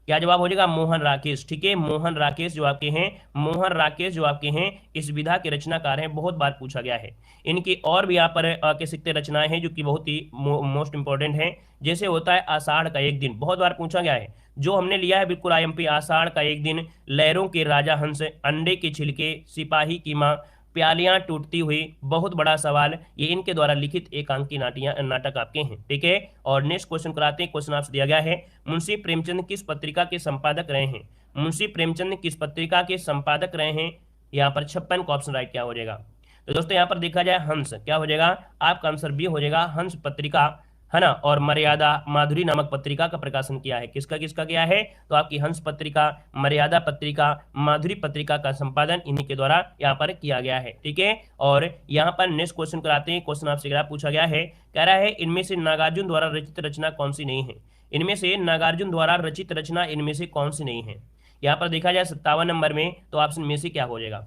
क्या जवाब हो जाएगा? मोहन राकेश, ठीक है। मोहन राकेश जो आपके हैं, मोहन राकेश जो आपके हैं इस विधा के रचनाकार हैं, बहुत बार पूछा गया है। इनकी और भी यहाँ पर कह सकते रचनाएं हैं जो कि बहुत ही मोस्ट इंपॉर्टेंट हैं। जैसे होता है आषाढ़ का एक दिन, बहुत बार पूछा गया है। जो हमने लिया है बिल्कुल IMP, आषाढ़ का एक दिन, लहरों के राजा हंस, अंडे के छिलके, सिपाही की माँ, प्यालियां टूटती हुई, बहुत बड़ा सवाल, ये इनके द्वारा लिखित एकांकी नाटक आपके हैं, ठीक है। और नेक्स्ट क्वेश्चन कराते हैं। क्वेश्चन आपसे दिया गया है, मुंशी प्रेमचंद किस पत्रिका के संपादक रहे हैं? मुंशी प्रेमचंद किस पत्रिका के संपादक रहे हैं? यहाँ पर 56 का ऑप्शन राइट क्या हो जाएगा? तो दोस्तों यहाँ पर देखा जाए हंस, क्या हो जाएगा? आपका आंसर बी हो जाएगा, हंस पत्रिका, है ना। और मर्यादा माधुरी नामक पत्रिका का प्रकाशन किया है। किसका किसका किया है? तो आपकी हंस पत्रिका, मर्यादा पत्रिका, माधुरी पत्रिका का संपादन इन्हीं के द्वारा यहाँ पर किया गया है, ठीक है। और यहाँ पर नेक्स्ट क्वेश्चन कराते हैं। क्वेश्चन आपसे अगला पूछा गया है, कह रहा है इनमें से नागार्जुन द्वारा रचित रचना कौन सी नहीं है? इनमें से नागार्जुन द्वारा रचित रचना इनमें से कौन सी नहीं है? यहाँ पर देखा जाए 57 नंबर में, तो ऑप्शन में से क्या हो जाएगा?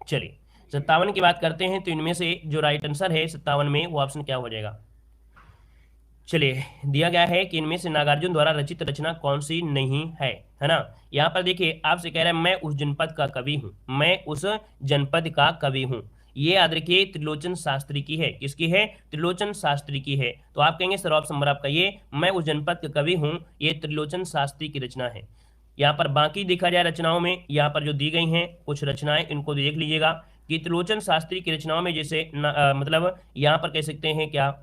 चलिए 57 की बात करते हैं, तो इनमें से जो राइट आंसर है 57 में वो ऑप्शन क्या हो जाएगा? चलिए दिया गया है कि इनमें से नागार्जुन द्वारा रचित रचना कौन सी नहीं है ना। यहाँ पर देखिए आपसे कह रहा है मैं उस जनपद का कवि हूँ, मैं उस जनपद का कवि हूँ। ये याद रखिए त्रिलोचन शास्त्री की है। किसकी है? त्रिलोचन शास्त्री की है। तो आप कहेंगे सर ऑप्शन नंबर आपका ये, मैं उस जनपद का कवि हूँ, ये त्रिलोचन शास्त्री की रचना है। यहाँ पर बाकी देखा जाए रचनाओं में, यहाँ पर जो दी गई हैं कुछ रचनाएं, इनको देख लीजिएगा कि त्रिलोचन शास्त्री की रचनाओं में जैसे मतलब यहाँ पर कह सकते हैं क्या,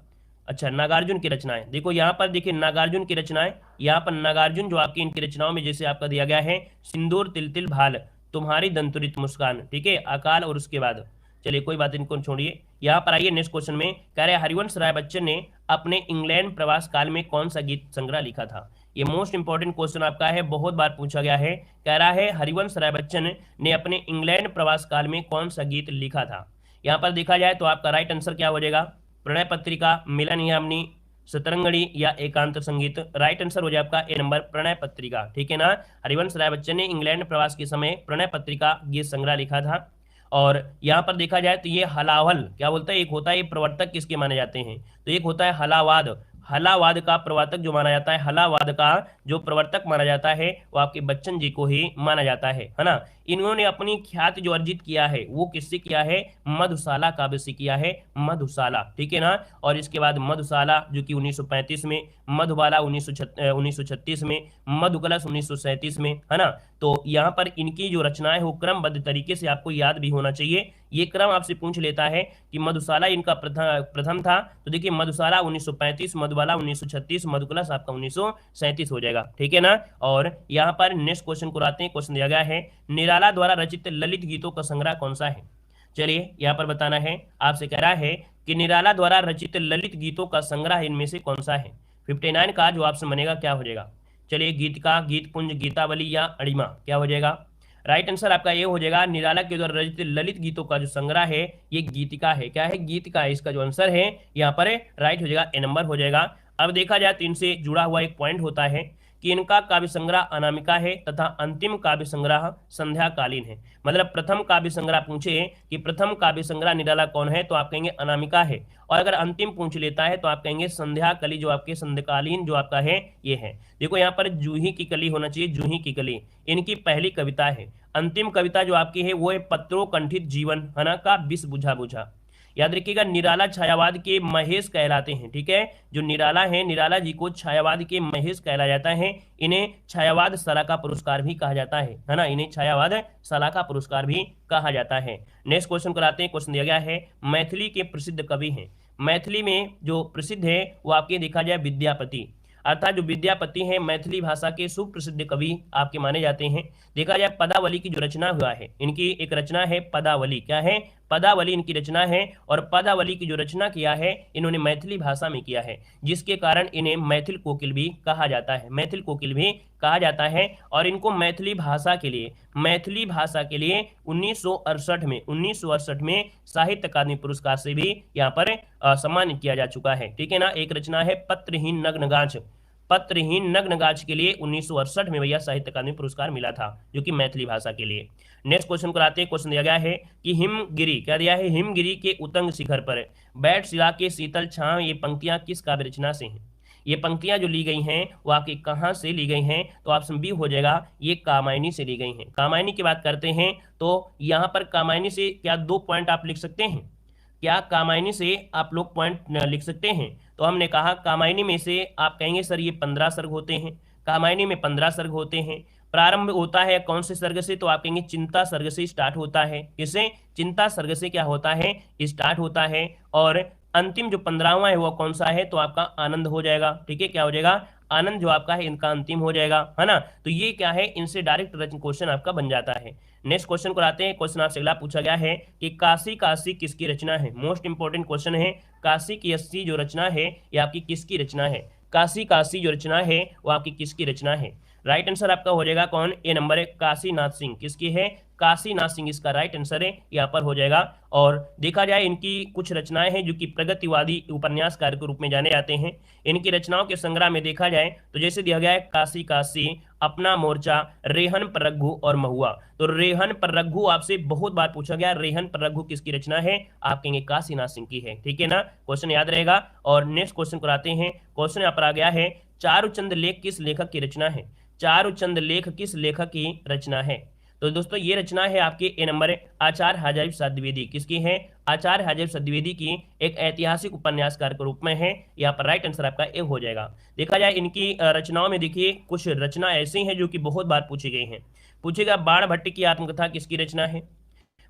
अच्छा नागार्जुन की रचनाएं, देखो यहाँ पर देखिए नागार्जुन की रचनाएं, यहाँ पर नागार्जुन जो आपकी इनकी रचनाओं में जैसे आपका दिया गया है सिंदूर तिल तिल भाल, तुम्हारी दंतुरित मुस्कान, ठीक है, अकाल, और उसके बाद चलिए कोई बात इनको छोड़िए। यहाँ पर आइए नेक्स्ट क्वेश्चन में, कह रहे हरिवंश राय बच्चन ने अपने इंग्लैंड प्रवास काल में कौन सा गीत संग्रह लिखा था? ये मोस्ट इंपॉर्टेंट क्वेश्चन आपका है, बहुत बार पूछा गया है। कह रहा है हरिवंश राय बच्चन ने अपने इंग्लैंड प्रवास काल में कौन सा गीत लिखा था? यहाँ पर देखा जाए तो आपका राइट आंसर क्या हो जाएगा? प्रणय पत्रिका, मिलन यामिनी, शतरंगड़ी या एकांत संगीत। राइट आंसर हो जाए आपका ए नंबर, प्रणय पत्रिका, ठीक है ना। हरिवंश राय बच्चन ने इंग्लैंड प्रवास के समय प्रणय पत्रिका गीत संग्रह लिखा था। और यहाँ पर देखा जाए तो ये हलावल क्या बोलता है, एक होता है ये प्रवर्तक किसके माने जाते हैं, तो एक होता है हलावाद, हलावाद का प्रवर्तक जो माना जाता है, हलावाद का जो प्रवर्तक माना जाता है वो आपके बच्चन जी को ही माना जाता है ना। इन्होंने अपनी ख्याति जो अर्जित किया है वो किससे किया है, मधुशाला काव्य से किया है, मधुशाला, ठीक है ना। और इसके बाद मधुशाला जो कि 1935 में, मधुबाला 1936 में, मधुकलश 1937 में, है ना। तो यहाँ पर इनकी जो रचनाएं हो क्रमबद्ध तरीके से आपको याद भी होना चाहिए। ये क्रम आपसे पूछ लेता है कि मधुशाला इनका प्रथम था, तो देखिए मधुशाला 1935, मधुबाला 1936, मधुकलश आपका 1937 हो जाएगा, ठीक है ना। और यहाँ पर नेक्स्ट क्वेश्चन को आते हैं। क्वेश्चन दिया गया है निराला द्वारा रचित ललित गीतों का संग्रह कौन सा है। चलिए यहाँ पर बताना है, आपसे कह रहा है कि निराला द्वारा रचित ललित गीतों का संग्रह इनमें से कौन सा है। 59 का जो ऑप्शन बनेगा क्या हो जाएगा। चलिए गीत का, गीत पुंज, गीतावली या अड़िमा, क्या हो जाएगा। राइट आंसर आपका ये हो जाएगा, निराला के द्वारा रचित ललित गीतों का जो संग्रह है ये गीतिका है। क्या है, गीतिका है। इसका जो आंसर है यहाँ पर राइट हो जाएगा, ए नंबर हो जाएगा। अब देखा जाए तो इनसे जुड़ा हुआ एक पॉइंट होता है कि इनका काव्य संग्रह अनामिका है तथा अंतिम काव्य संग्रह संध्याकालीन है। मतलब प्रथम काव्य संग्रह पूछे कि प्रथम काव्य संग्रह निराला कौन है, तो आप कहेंगे अनामिका है। और अगर अंतिम पूछ लेता है तो आप कहेंगे संध्याकली, जो आपके संध्याकालीन जो आपका है ये है। देखो यहाँ पर जूही की कली होना चाहिए, जूही की कली इनकी पहली कविता है। अंतिम कविता जो आपकी है वो है पत्रों कंठित जीवन, है ना, का विष बुझा बुझा। याद रखिएगा निराला छायावाद के महेश कहलाते हैं, ठीक है। जो निराला है, निराला जी को छायावाद के महेश कहला जाता है। इन्हें छायावाद सलाका पुरस्कार भी कहा जाता है ना, इन्हें छायावाद सलाका पुरस्कार भी कहा जाता है। नेक्स्ट क्वेश्चन कराते हैं। क्वेश्चन दिया गया है मैथिली के प्रसिद्ध कवि हैं। मैथिली में जो प्रसिद्ध है वो आपके देखा जाए विद्यापति, अर्थात जो विद्यापति हैं मैथिली भाषा के सुप्रसिद्ध कवि आपके माने जाते हैं। देखा जाए पदावली की जो रचना हुआ है, इनकी एक रचना है पदावली, क्या है, पदावली इनकी रचना है। और पदावली की जो रचना किया है इन्होंने मैथिली भाषा में किया है, जिसके कारण इन्हें मैथिल कोकिल भी कहा जाता है, मैथिल कोकिल भी कहा जाता है। और इनको मैथिली भाषा के लिए 1968 में साहित्य अकादमी पुरस्कार से भी यहाँ पर सम्मानित किया जा चुका है, ठीक है ना। एक रचना है पत्रहीन नग्नगाछ, पत्रहीन नग्नगाछ के लिए 1968 में भैया साहित्य अकादमी पुरस्कार मिला था, जो कि मैथिली भाषा के लिए। नेक्स्ट क्वेश्चन कराते हैं। क्वेश्चन दिया गया है कि हिमगिरी, क्या दिया है, हिमगिरी के उतंग शिखर पर बैठ शिला के शीतल छांव, ये पंक्तियां किस काव्य रचना से हैं। ये पंक्तियां जो ली गई हैं वो आपकी कहाँ से ली गई हैं, तो ऑप्शन बी हो जाएगा, ये कामायनी से ली गई हैं। कामायनी की बात करते हैं तो यहाँ पर कामायनी से क्या 2 पॉइंट आप लिख सकते हैं, क्या कामायनी से आप लोग पॉइंट लिख सकते हैं। तो हमने कहा कामायनी में से आप कहेंगे सर ये 15 सर्ग होते हैं, कामायनी में 15 सर्ग होते हैं। प्रारंभ होता है कौन से सर्ग से, तो आप कहेंगे चिंता सर्ग से स्टार्ट होता है। किससे, चिंता सर्ग से क्या होता है, स्टार्ट होता है। और अंतिम जो 15वां है वो कौन सा है, तो आपका आनंद हो जाएगा, ठीक है, क्या हो जाएगा, आनंद जो आपका है इनका अंतिम हो जाएगा, है ना। तो ये क्या है, इनसे डायरेक्ट क्वेश्चन आपका बन जाता है। नेक्स्ट क्वेश्चन को आते हैं। क्वेश्चन आपसे अगला पूछा गया है कि काशी काशी किसकी रचना है। मोस्ट इंपोर्टेंट क्वेश्चन है, काशी की अस्सी जो रचना है ये आपकी किसकी रचना है, काशी काशी जो रचना है वो आपकी किसकी रचना है। राइट आंसर आपका हो जाएगा कौन, ए नंबर है, काशीनाथ सिंह। किसकी है, काशीनाथ सिंह इसका राइट आंसर है, यहाँ पर हो जाएगा। और देखा जाए इनकी कुछ रचनाएं हैं जो कि प्रगतिवादी उपन्यासकार के रूप में जाने जाते हैं। इनकी रचनाओं के संग्रह में देखा जाए तो जैसे दिया गया है काशी काशी, अपना मोर्चा, रेहन पर रघु और महुआ। तो रेहन पर रघु आपसे बहुत बार पूछा गया, रेहन पर रघु किसकी रचना है, आप कहेंगे काशीनाथ सिंह की है, ठीक है ना, क्वेश्चन याद रहेगा। और नेक्स्ट क्वेश्चन कराते हैं। क्वेश्चन यहाँ पर आ गया है चारुचंद लेख किस लेखक की रचना है, चारुचंद लेख किस लेखक की रचना है। तो दोस्तों ये रचना है आपके ए नंबर है, आचार्य हजारी प्रसाद द्विवेदी। किसकी है, आचार्य हजारी प्रसाद द्विवेदी की एक ऐतिहासिक उपन्यासकार के रूप में है। यहाँ पर राइट आंसर आपका ए हो जाएगा। देखा जाए इनकी रचनाओं में देखिए कुछ रचना ऐसी हैं जो कि बहुत बार पूछी गई हैं। पूछेगा बाण भट्ट की आत्मकथा किसकी रचना है,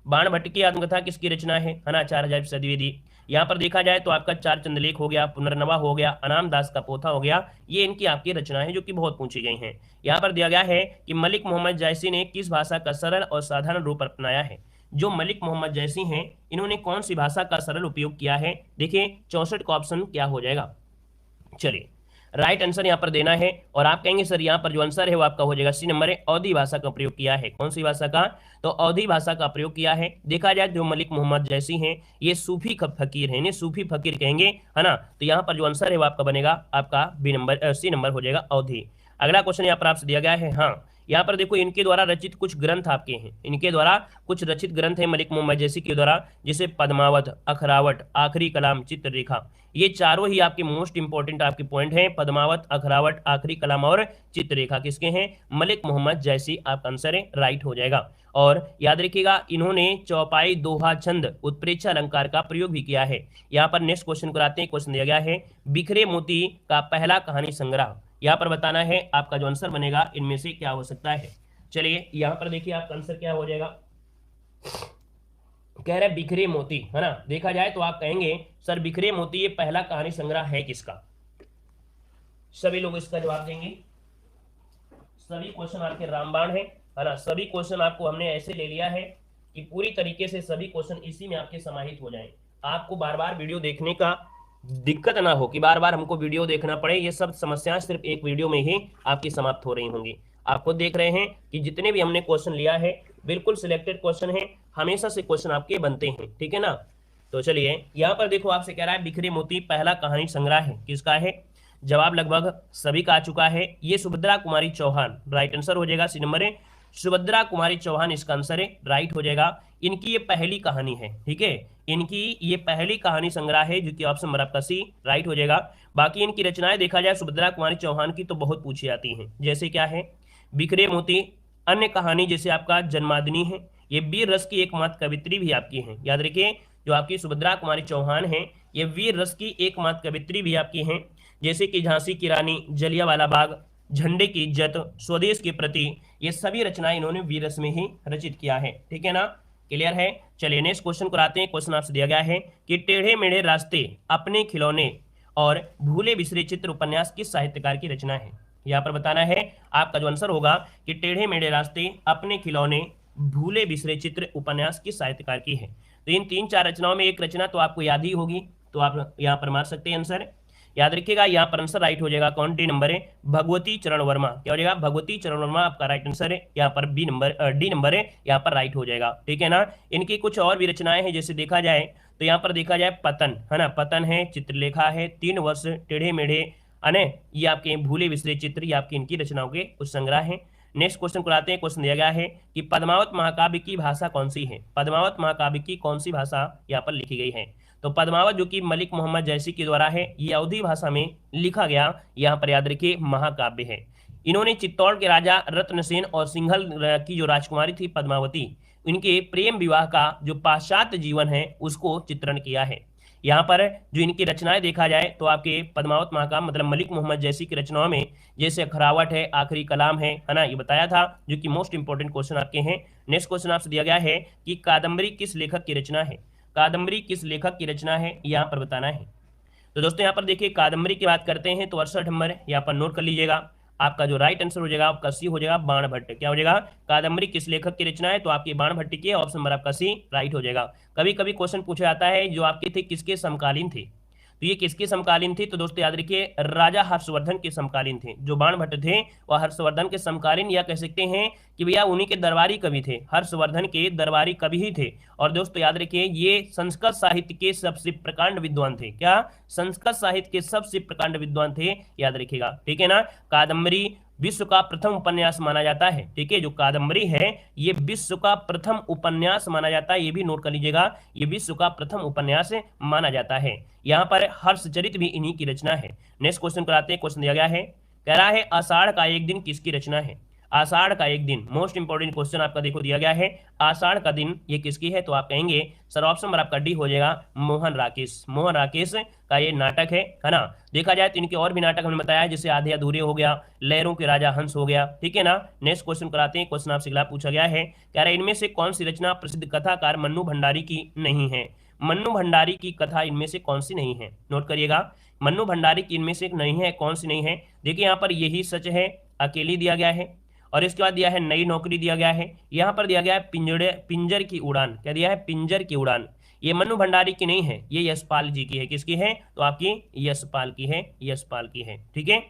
बाण भट्ट की आत्मकथा किसकी रचना है ना, आचार्य हजारी प्रसाद द्विवेदी। यहाँ पर देखा जाए तो आपका चारचंद लेख हो गया, पुनर्नवा हो गया, अनाम दास का पोथा हो गया, ये इनकी आपकी रचना है जो कि बहुत पूछी गई हैं। यहाँ पर दिया गया है कि मलिक मोहम्मद जैसी ने किस भाषा का सरल और साधारण रूप अपनाया है। जो मलिक मोहम्मद जैसी हैं इन्होंने कौन सी भाषा का सरल उपयोग किया है। देखिए 64 का ऑप्शन क्या हो जाएगा। चलिए राइट आंसर यहाँ पर देना है और आप कहेंगे सर यहाँ पर जो आंसर है वो आपका हो जाएगा सी नंबर है, अवधी भाषा का प्रयोग किया है। कौन सी भाषा का, तो अवधी भाषा का प्रयोग किया है। देखा जाए जो मलिक मोहम्मद जैसी हैं ये सूफी फकीर हैं, इन्हें सूफी फकीर कहेंगे, है ना। तो यहाँ पर जो आंसर है वो आपका बनेगा आपका बी नंबर, सी नंबर हो जाएगा, अवधी। अगला क्वेश्चन यहाँ पर आपसे दिया गया है, हाँ यहाँ पर देखो इनके द्वारा रचित कुछ ग्रंथ आपके हैं, इनके द्वारा कुछ रचित ग्रंथ है मलिक मोहम्मद जैसी के द्वारा, जैसे पद्मावत, अखरावट, आखिरी कलाम, चित्ररेखा। ये चारों ही आपके मोस्ट इंपॉर्टेंट आपके पॉइंट हैं। पद्मावत, अखरावट, आखिरी कलाम और चित्ररेखा किसके हैं? मलिक मोहम्मद जैसी। आपका आंसर है राइट हो जाएगा। और याद रखिएगा इन्होंने चौपाई, दोहा, छंद, उत्प्रेक्षा अलंकार का प्रयोग भी किया है। यहाँ पर नेक्स्ट क्वेश्चन कराते हैं। क्वेश्चन दिया गया है बिखरे मोती का पहला कहानी संग्रह। यहाँ पर बताना है आपका जो आंसर बनेगा इनमें से क्या हो सकता है। चलिए यहाँ पर देखिए आपका आंसर क्या हो जाएगा। कह रहे बिखरे मोती, है ना। देखा जाए तो आप कहेंगे सर बिखरे मोती ये पहला कहानी संग्रह है किसका? सभी लोग इसका जवाब देंगे। सभी क्वेश्चन आपके रामबाण है ना। सभी क्वेश्चन आपको हमने ऐसे ले लिया है कि पूरी तरीके से सभी क्वेश्चन इसी में आपके समाहित हो जाएं। आपको बार बार वीडियो देखने का दिक्कत ना हो कि बार बार हमको वीडियो देखना पड़े। ये सब समस्याएं सिर्फ एक वीडियो में ही आपकी समाप्त हो रही होंगी। आप खुद देख रहे हैं कि जितने भी हमने क्वेश्चन लिया है बिल्कुल सिलेक्टेड क्वेश्चन है, हमेशा से क्वेश्चन आपके बनते हैं, ठीक है ना। तो चलिए यहाँ पर देखो आपसे कह रहा है बिखरे मोती पहला कहानी संग्रह है किसका है? जवाब लगभग सभी का आ चुका है। ये सुभद्रा कुमारी चौहान, राइट आंसर हो जाएगा। सी नंबर है सुभद्रा कुमारी चौहान इसका आंसर है, राइट हो जाएगा। इनकी ये पहली कहानी है, ठीक है, इनकी ये पहली कहानी संग्रह है जो कि ऑप्शन नंबर आपका सी राइट हो जाएगा। बाकी इनकी रचनाएं देखा जाए सुभद्रा कुमारी चौहान की तो बहुत पूछी जाती हैं, जैसे क्या है बिखरे मोती। अन्य कहानी जैसे आपका जन्मादिनी है, ये वीर रस की एकमात्र कवित्री भी आपकी है। याद रखिए जो आपकी सुभद्रा कुमारी चौहान है ये वीर रस की एकमात्र कवित्री भी आपकी हैं, जैसे कि झांसी की रानी, जलियांवाला बाग, झंडे की इज्जत, स्वदेश के प्रति, ये सभी रचनाएं इन्होंने वीर रस में ही रचित किया है, ठीक है ना। क्लियर है। चलिए नेक्स्ट क्वेश्चन को आते हैं। क्वेश्चन आपसे दिया गया है कि टेढ़े मेढ़े रास्ते, अपने खिलौने और भूले बिसरे चित्र उपन्यास किस साहित्यकार की रचना है? यहाँ पर बताना है आपका जो आंसर होगा कि टेढ़े मेढ़े रास्ते, अपने खिलौने, भूले बिसरे चित्र उपन्यास किस साहित्यकार की है। तो इन 3-4 रचनाओं में एक रचना तो आपको याद ही होगी, तो आप यहाँ पर मार सकते हैं आंसर। याद रखिएगा यहाँ पर आंसर राइट हो जाएगा। कौन? डी नंबर है भगवती चरण वर्मा। क्या हो जाएगा? भगवती चरण वर्मा आपका राइट आंसर है। यहाँ पर डी नंबर है यहाँ पर राइट हो जाएगा, ठीक है ना। इनकी कुछ और भी रचनाएं हैं, जैसे देखा जाए तो यहाँ पर देखा जाए पतन, है ना, पतन है, चित्रलेखा है, 3 वर्ष, टेढ़े मेढ़े, है, ये आपके भूले बिसरे चित्र, ये आपकी इनकी रचनाओं के कुछ संग्रह हैं। नेक्स्ट क्वेश्चन को आते हैं। क्वेश्चन दिया गया है कि पद्मावत महाकाव्य की भाषा कौन सी है? पद्मावत महाकाव्य की कौन सी भाषा यहाँ पर लिखी गई है? तो पद्मावत जो कि मलिक मोहम्मद जैसी के द्वारा है, ये अवधी भाषा में लिखा गया यहाँ पर याद रखिए महाकाव्य है। इन्होंने चित्तौड़ के राजा रत्नसेन और सिंघल की जो राजकुमारी थी पद्मावती, इनके प्रेम विवाह का जो पाश्चात्य जीवन है उसको चित्रण किया है। यहाँ पर जो इनकी रचनाएं देखा जाए तो आपके पद्मावत महाकाव्य मतलब मलिक मोहम्मद जैसी की रचनाओं में जैसे खरावट है, आखिरी कलाम है ना, ये बताया था, जो कि मोस्ट इंपॉर्टेंट क्वेश्चन आपके हैं। नेक्स्ट क्वेश्चन आपसे दिया गया है कि कादम्बरी किस लेखक की रचना है? कादम्बरी किस लेखक की रचना है, यहाँ पर बताना है। तो दोस्तों यहाँ पर देखिए कादम्बरी की बात करते हैं तो 68 नंबर यहाँ पर नोट कर लीजिएगा। आपका जो राइट आंसर हो जाएगा आपका सी हो जाएगा, बाणभट्ट। क्या हो जाएगा? कादम्बरी किस लेखक की रचना है? तो आपकी बाणभट्ट की ऑप्शन नंबर आपका सी राइट हो जाएगा। कभी कभी क्वेश्चन पूछा जाता है जो आपके थे किसके समकालीन थे, तो ये किसके समकालीन थी? तो दोस्तों याद रखिए राजा हर्षवर्धन के समकालीन थे। जो बाणभट्ट थे वह हर्षवर्धन के समकालीन, या कह सकते हैं कि भैया उन्हीं के दरबारी कवि थे, हर्षवर्धन के दरबारी कवि ही थे। और दोस्तों याद रखिए ये संस्कृत साहित्य के सबसे प्रकांड विद्वान थे। क्या? संस्कृत साहित्य के सबसे प्रकांड विद्वान थे, याद रखिएगा, ठीक है ना। कादम्बरी विश्व का प्रथम उपन्यास माना जाता है, ठीक है। जो कादम्बरी है ये विश्व का प्रथम उपन्यास माना जाता है, ये भी नोट कर लीजिएगा, ये विश्व का प्रथम उपन्यास माना जाता है। यहाँ पर हर्षचरित भी इन्हीं की रचना है। नेक्स्ट क्वेश्चन कराते हैं। क्वेश्चन दिया गया है, कह रहा है आषाढ़ का एक दिन किसकी रचना है? आषाढ़ का एक दिन, मोस्ट इंपोर्टेंट क्वेश्चन आपका देखो दिया गया है, आषाढ़ का दिन ये किसकी है? तो आप कहेंगे सर ऑप्शन नंबर आपका डी हो जाएगा, मोहन राकेश। मोहन राकेश का ये नाटक है ना। देखा जाए तो इनके और भी नाटक हमने बताया, जैसे आधे अधूरे हो गया, लहरों के राजा हंस हो गया, ठीक है ना। नेक्स्ट क्वेश्चन कराते हैं। क्वेश्चन आपसे खिलाफ पूछा गया है, कह रहे इनमें से कौन सी रचना प्रसिद्ध कथाकार मन्नू भंडारी की नहीं है? मन्नू भंडारी की कथा इनमें से कौन सी नहीं है? नोट करिएगा, मन्नू भंडारी की इनमें से नहीं है, कौन सी नहीं है? देखिए यहाँ पर यही सच है, अकेली दिया गया है, और इसके बाद दिया है नई नौकरी दिया गया है, यहाँ पर दिया गया है पिंजर की उड़ान। क्या दिया है? पिंजर की उड़ान। ये मन्नू भंडारी की नहीं है, ये यशपाल जी की है। किसकी है? तो आपकी यशपाल की है, यशपाल की है, ठीक है,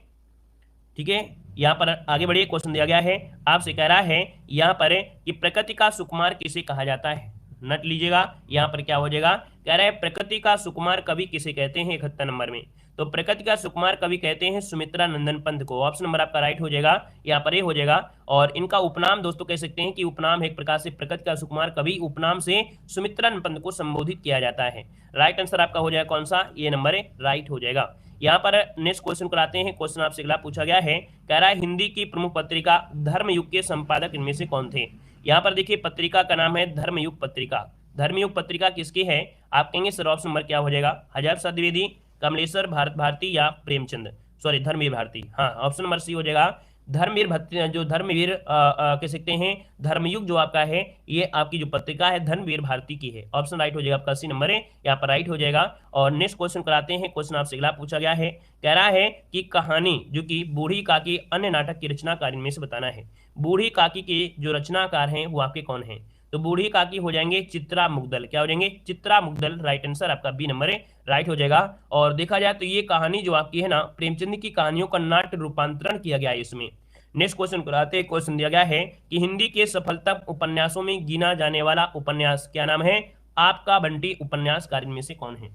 ठीक है। यहाँ पर आगे बढ़िए, क्वेश्चन दिया गया है आपसे, कह रहा है यहाँ पर कि प्रकृति का सुकुमार किसे कहा जाता है? नट लीजिएगा, यहाँ पर क्या हो जाएगा? कह रहा है प्रकृति का सुकुमार कवि किसे कहते हैं 71 नंबर में। तो प्रकृति का सुकुमार कवि कहते हैं सुमित्रा नंदन पंत को। ऑप्शन नंबर आपका राइट हो जाएगा, यहाँ पर ए हो जाएगा। और इनका उपनाम दोस्तों कह सकते हैं कि उपनाम है एक प्रकार से प्रकृति का सुकुमार कवि, उपनाम से सुमित्रा नंदन पंत को संबोधित किया जाता है। राइट आंसर आपका हो जाएगा कौन सा, ये नंबर राइट हो जाएगा। यहाँ पर नेक्स्ट क्वेश्चन कराते हैं। क्वेश्चन आपसे अगला पूछा गया है, कह रहा है हिंदी की प्रमुख पत्रिका धर्मयुग के संपादक इनमें से कौन थे। यहाँ पर देखिए पत्रिका का नाम है धर्मयुग पत्रिका। धर्मयुग पत्रिका किसकी है, आप कहेंगे सर ऑप्शन नंबर क्या हो जाएगा, हजार प्रसाद द्विवेदी, कमलेश्वर भारती या प्रेमचंद, सॉरी धर्मवीर भारती। हाँ ऑप्शन नंबर सी हो जाएगा धर्मवीर भट्ट। जो धर्मवीर कह सकते हैं धर्मयुग जो आपका है ये आपकी जो पत्रिका है धर्मवीर भारती की है। ऑप्शन राइट हो जाएगा आपका सी नंबर है, यहाँ पर राइट हो जाएगा। और नेक्स्ट क्वेश्चन कराते हैं। क्वेश्चन आपसे अगला पूछा गया है, कह रहा है कि कहानी जो कि बूढ़ी काकी अन्य नाटक की रचनाकार इनमें से बताना है। बूढ़ी काकी के जो रचनाकार हैं वो आपके कौन है। तो बूढ़ी काकी हो जाएंगे चित्रा मुग्दल। क्या हो जाएंगे, चित्रा मुग्दल। राइट आंसर आपका बी नंबर है, राइट हो जाएगा। और देखा जाए तो ये कहानी जो आपकी है ना प्रेमचंद की कहानियों का नाट्य रूपांतरण किया गया है इसमें। नेक्स्ट क्वेश्चन कराते हैं। क्वेश्चन दिया गया है कि हिंदी के सफलतम उपन्यासों में गिना जाने वाला उपन्यास क्या नाम है, आपका बंटी उपन्यासकार इनमें से कौन है।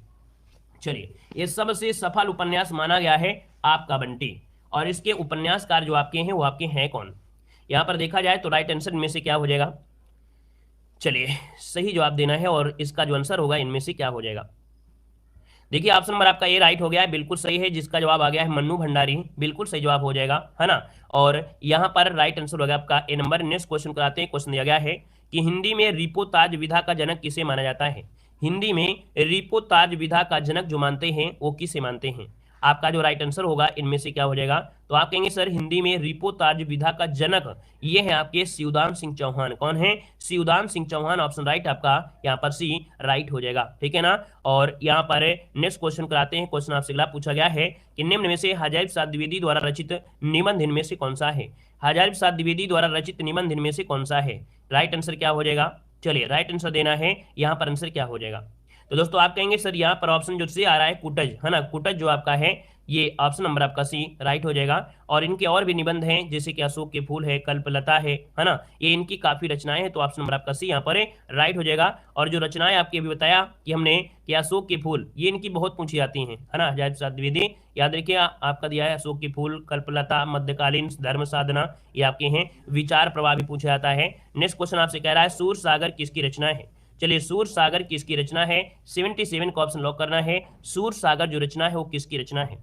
चलिए ये सबसे सफल उपन्यास माना गया है आपका बंटी, और इसके उपन्यासकार जो आपके हैं वो आपके हैं कौन। यहाँ पर देखा जाए तो राइट आंसर इनमें से क्या हो जाएगा, चलिए सही जवाब देना है और इसका जो आंसर होगा इनमें से क्या हो जाएगा। देखिए ऑप्शन नंबर आपका ए राइट हो गया है, बिल्कुल सही है। जिसका जवाब आ गया है मन्नू भंडारी, बिल्कुल सही जवाब हो जाएगा, है ना। और यहाँ पर राइट आंसर हो गया आपका ए नंबर। नेक्स्ट क्वेश्चन कराते हैं। क्वेश्चन दिया गया है कि हिंदी में रिपोताज विधा का जनक किसे माना जाता है। हिंदी में रिपोताज विधा का जनक जो मानते हैं वो किसे मानते हैं। आपका जो राइट आंसर होगा इनमें से क्या हो जाएगा, तो आप कहेंगे सर हिंदी में रिपोताज विधा का जनक ये है आपके शिवदान सिंह चौहान। कौन है, शिवदान सिंह चौहान। ऑप्शन राइट आपका यहाँ पर सी राइट हो जाएगा, ठीक है ना। और यहाँ पर नेक्स्ट क्वेश्चन कराते हैं। क्वेश्चन आपसे अगला पूछा गया है कि निम्न में से हजारी प्रसाद द्विवेदी द्वारा रचित निबंध इनमें से कौन सा है। हजारी प्रसाद द्विवेदी द्वारा रचित निबंध इनमें से कौन सा है। राइट आंसर क्या हो जाएगा, चलिए राइट आंसर देना है। यहाँ पर आंसर क्या हो जाएगा, तो दोस्तों आप कहेंगे सर यहाँ पर ऑप्शन जो सी आ रहा है कुटज, है ना। कुटज जो आपका है ये ऑप्शन नंबर आपका सी राइट हो जाएगा। और इनके और भी निबंध हैं जैसे कि अशोक के फूल है, कल्पलता है ना, ये इनकी काफी रचनाएं हैं। तो ऑप्शन नंबर आपका सी यहाँ पर राइट हो जाएगा। और जो रचनाएं आपकी अभी बताया कि हमने कि अशोक के फूल ये इनकी बहुत पूछी जाती हैं, है ना। हजारी प्रसाद द्विवेदी याद रखिए आपका दिया है अशोक के फूल, कल्पलता, मध्यकालीन धर्म साधना ये आपके हैं। विचार प्रवाह भी पूछा जाता है। नेक्स्ट क्वेश्चन आपसे कह रहा है सूर सागर किसकी रचना है। चलिए सूर सागर किसकी रचना है, 77 का ऑप्शन लॉक करना है। सूर सागर जो रचना है वो किसकी रचना है,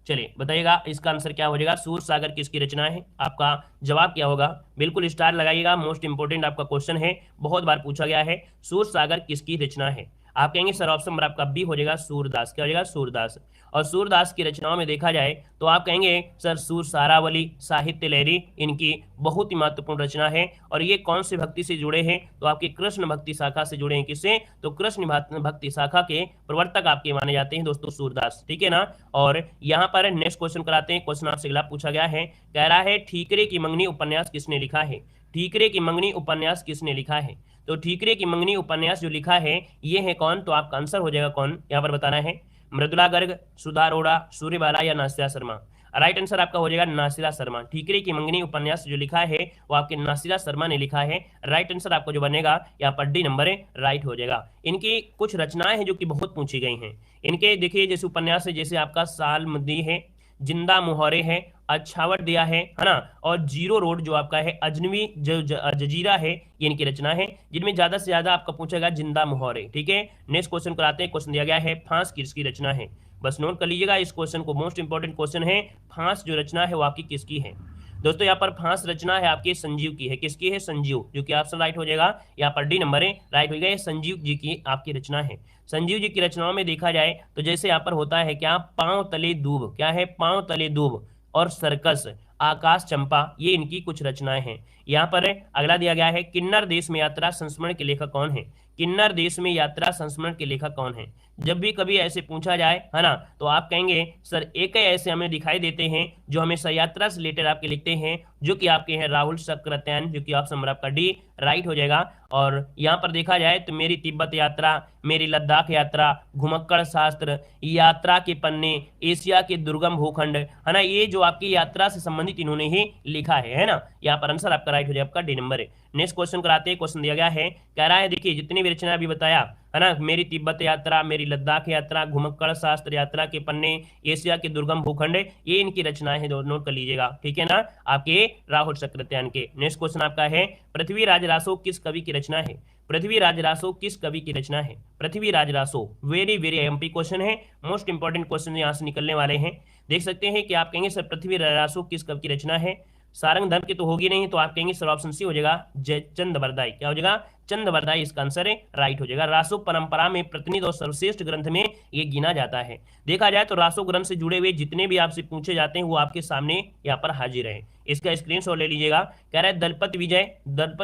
चलिए बताइएगा इसका आंसर क्या हो जाएगा। सूर सागर किसकी रचना है, आपका जवाब क्या होगा, बिल्कुल स्टार लगाइएगा। मोस्ट इंपोर्टेंट आपका क्वेश्चन है, बहुत बार पूछा गया है। सूर सागर किसकी रचना है, आप कहेंगे सर ऑप्शन नंबर आपका बी हो जाएगा सूरदास। क्या हो जाएगा, सूरदास। और सूरदास की रचनाओं में देखा जाए तो आप कहेंगे सर सूर सारावली, साहित्य लहरी इनकी बहुत ही महत्वपूर्ण रचना है। और ये कौन से भक्ति से जुड़े हैं, तो आपके कृष्ण भक्ति शाखा से जुड़े हैं। किससे, तो कृष्ण भक्ति शाखा के प्रवर्तक आपके माने जाते हैं दोस्तों सूरदास, ठीक है ना। और यहाँ पर नेक्स्ट क्वेश्चन कराते हैं। क्वेश्चन आपसे अगला पूछा गया है, कह रहा है ठीकरे की मंगनी उपन्यास किसने लिखा है। ठीकरे की मंगनी उपन्यास किसने लिखा है, तो ठीकरे की मंगनी उपन्यास जो लिखा है ये है कौन, तो आपका आंसर हो जाएगा कौन, यहाँ पर बताना है। मृदुला गर्ग, सुधा अरोड़ा, सूर्यबाला या नासिरा शर्मा। राइट आंसर आपका हो जाएगा नासिरा शर्मा। ठीकरे की मंगनी उपन्यास जो लिखा है वो आपके नासिरा शर्मा ने लिखा है। राइट आंसर आपको जो बनेगा यहाँ पर डी नंबर है, राइट हो जाएगा। इनकी कुछ रचनाएं हैं जो कि बहुत पूछी गई हैं। इनके देखिए जैसे उपन्यास है, जैसे आपका सालमदी है, जिंदा मुहौरे है, अच्छावट दिया है ना, और जीरो रोड जो आपका है, अजनबी जो जजीरा है, ये इनकी रचना है जिनमें ज्यादा से ज्यादा आपका पूछेगा जिंदा मुहौरे, ठीक है। नेक्स्ट क्वेश्चन कराते हैं। क्वेश्चन दिया गया है फांस किसकी रचना है, बस नोट कर लीजिएगा इस क्वेश्चन को, मोस्ट इंपॉर्टेंट क्वेश्चन है। फांस जो रचना है वो आपकी किसकी है दोस्तों, यहाँ पर फांस रचना है आपकी संजीव की है। किसकी है, संजीव, जो कि ऑप्शन राइट हो जाएगा, यहाँ पर डी नंबर है, राइट हो गया। संजीव जी की आपकी रचना है। संजीव जी की रचनाओं में देखा जाए तो जैसे यहाँ पर होता है क्या, पांव तले दूब, क्या है, पांव तले दूब, और सर्कस, आकाश चंपा, ये इनकी कुछ रचनाएं हैं। यहाँ पर अगला दिया गया है किन्नर देश में यात्रा संस्मरण के लेखक कौन है। किन्नर देश में यात्रा संस्मरण के लेखक कौन है। जब भी कभी ऐसे पूछा जाए, है ना, तो आप कहेंगे सर एक ही ऐसे हमें दिखाई देते हैं जो हमेशा यात्रा से रिलेटेड आपके लिखते हैं, जो कि आपके हैं राहुल सक्रात्यायन, जो कि ऑप्शन नंबर आपका डी राइट हो जाएगा। और यहाँ पर देखा जाए तो मेरी तिब्बत यात्रा, मेरी लद्दाख यात्रा, घुमक्कड़ शास्त्र, यात्रा के पन्ने, एशिया के दुर्गम भूखंड, है ना, ये जो आपकी यात्रा से संबंधित इन्होंने ही लिखा है ना। यहाँ पर आंसर आपका राइट हो जाएगा, आपका डी नंबर है। नेक्स्ट क्वेश्चन कराते हैं। क्वेश्चन दिया गया है, कह रहा है देखिए जितनी भी रचना अभी बताया है ना। मेरी तिब्बत यात्रा, मेरी लद्दाख यात्रा, घुमक्कड़ शास्त्र यात्रा के पन्ने, एशिया के दुर्गम भूखंड, ये इनकी रचनाएं हैं, नोट कर लीजिएगा, ठीक है ना, आपके राहुल सक्रात्यान के। नेक्स्ट क्वेश्चन आपका है, पृथ्वीराज रासो किस कवि की रचना है? पृथ्वीराज रासो किस कवि की रचना है? Prithviraj Raso very very MP question है, मोस्ट इंपॉर्टेंट क्वेश्चन यहाँ से निकलने वाले हैं। देख सकते हैं कि आप कहेंगे सर पृथ्वीराज रासो किस कवि की रचना है? सारंग धर्म की तो होगी नहीं, तो आप कहेंगे सर ऑप्शन सी हो जाएगा, जयचंद बरदाई। क्या हो जाएगा? चंद बरदाई इसका आंसर है, राइट हो जाएगा। रासो परंपरा में प्रतिनिधि और सर्वश्रेष्ठ ग्रंथ में ये गिना जाता है। देखा जाए तो रासो ग्रंथ से जुड़े हुए जितने भी आपसे पूछे जाते हैं वो आपके सामने यहाँ पर हाजिर है। इसका स्क्रीनशॉट ले लीजिएगा। कह रहा है दलपत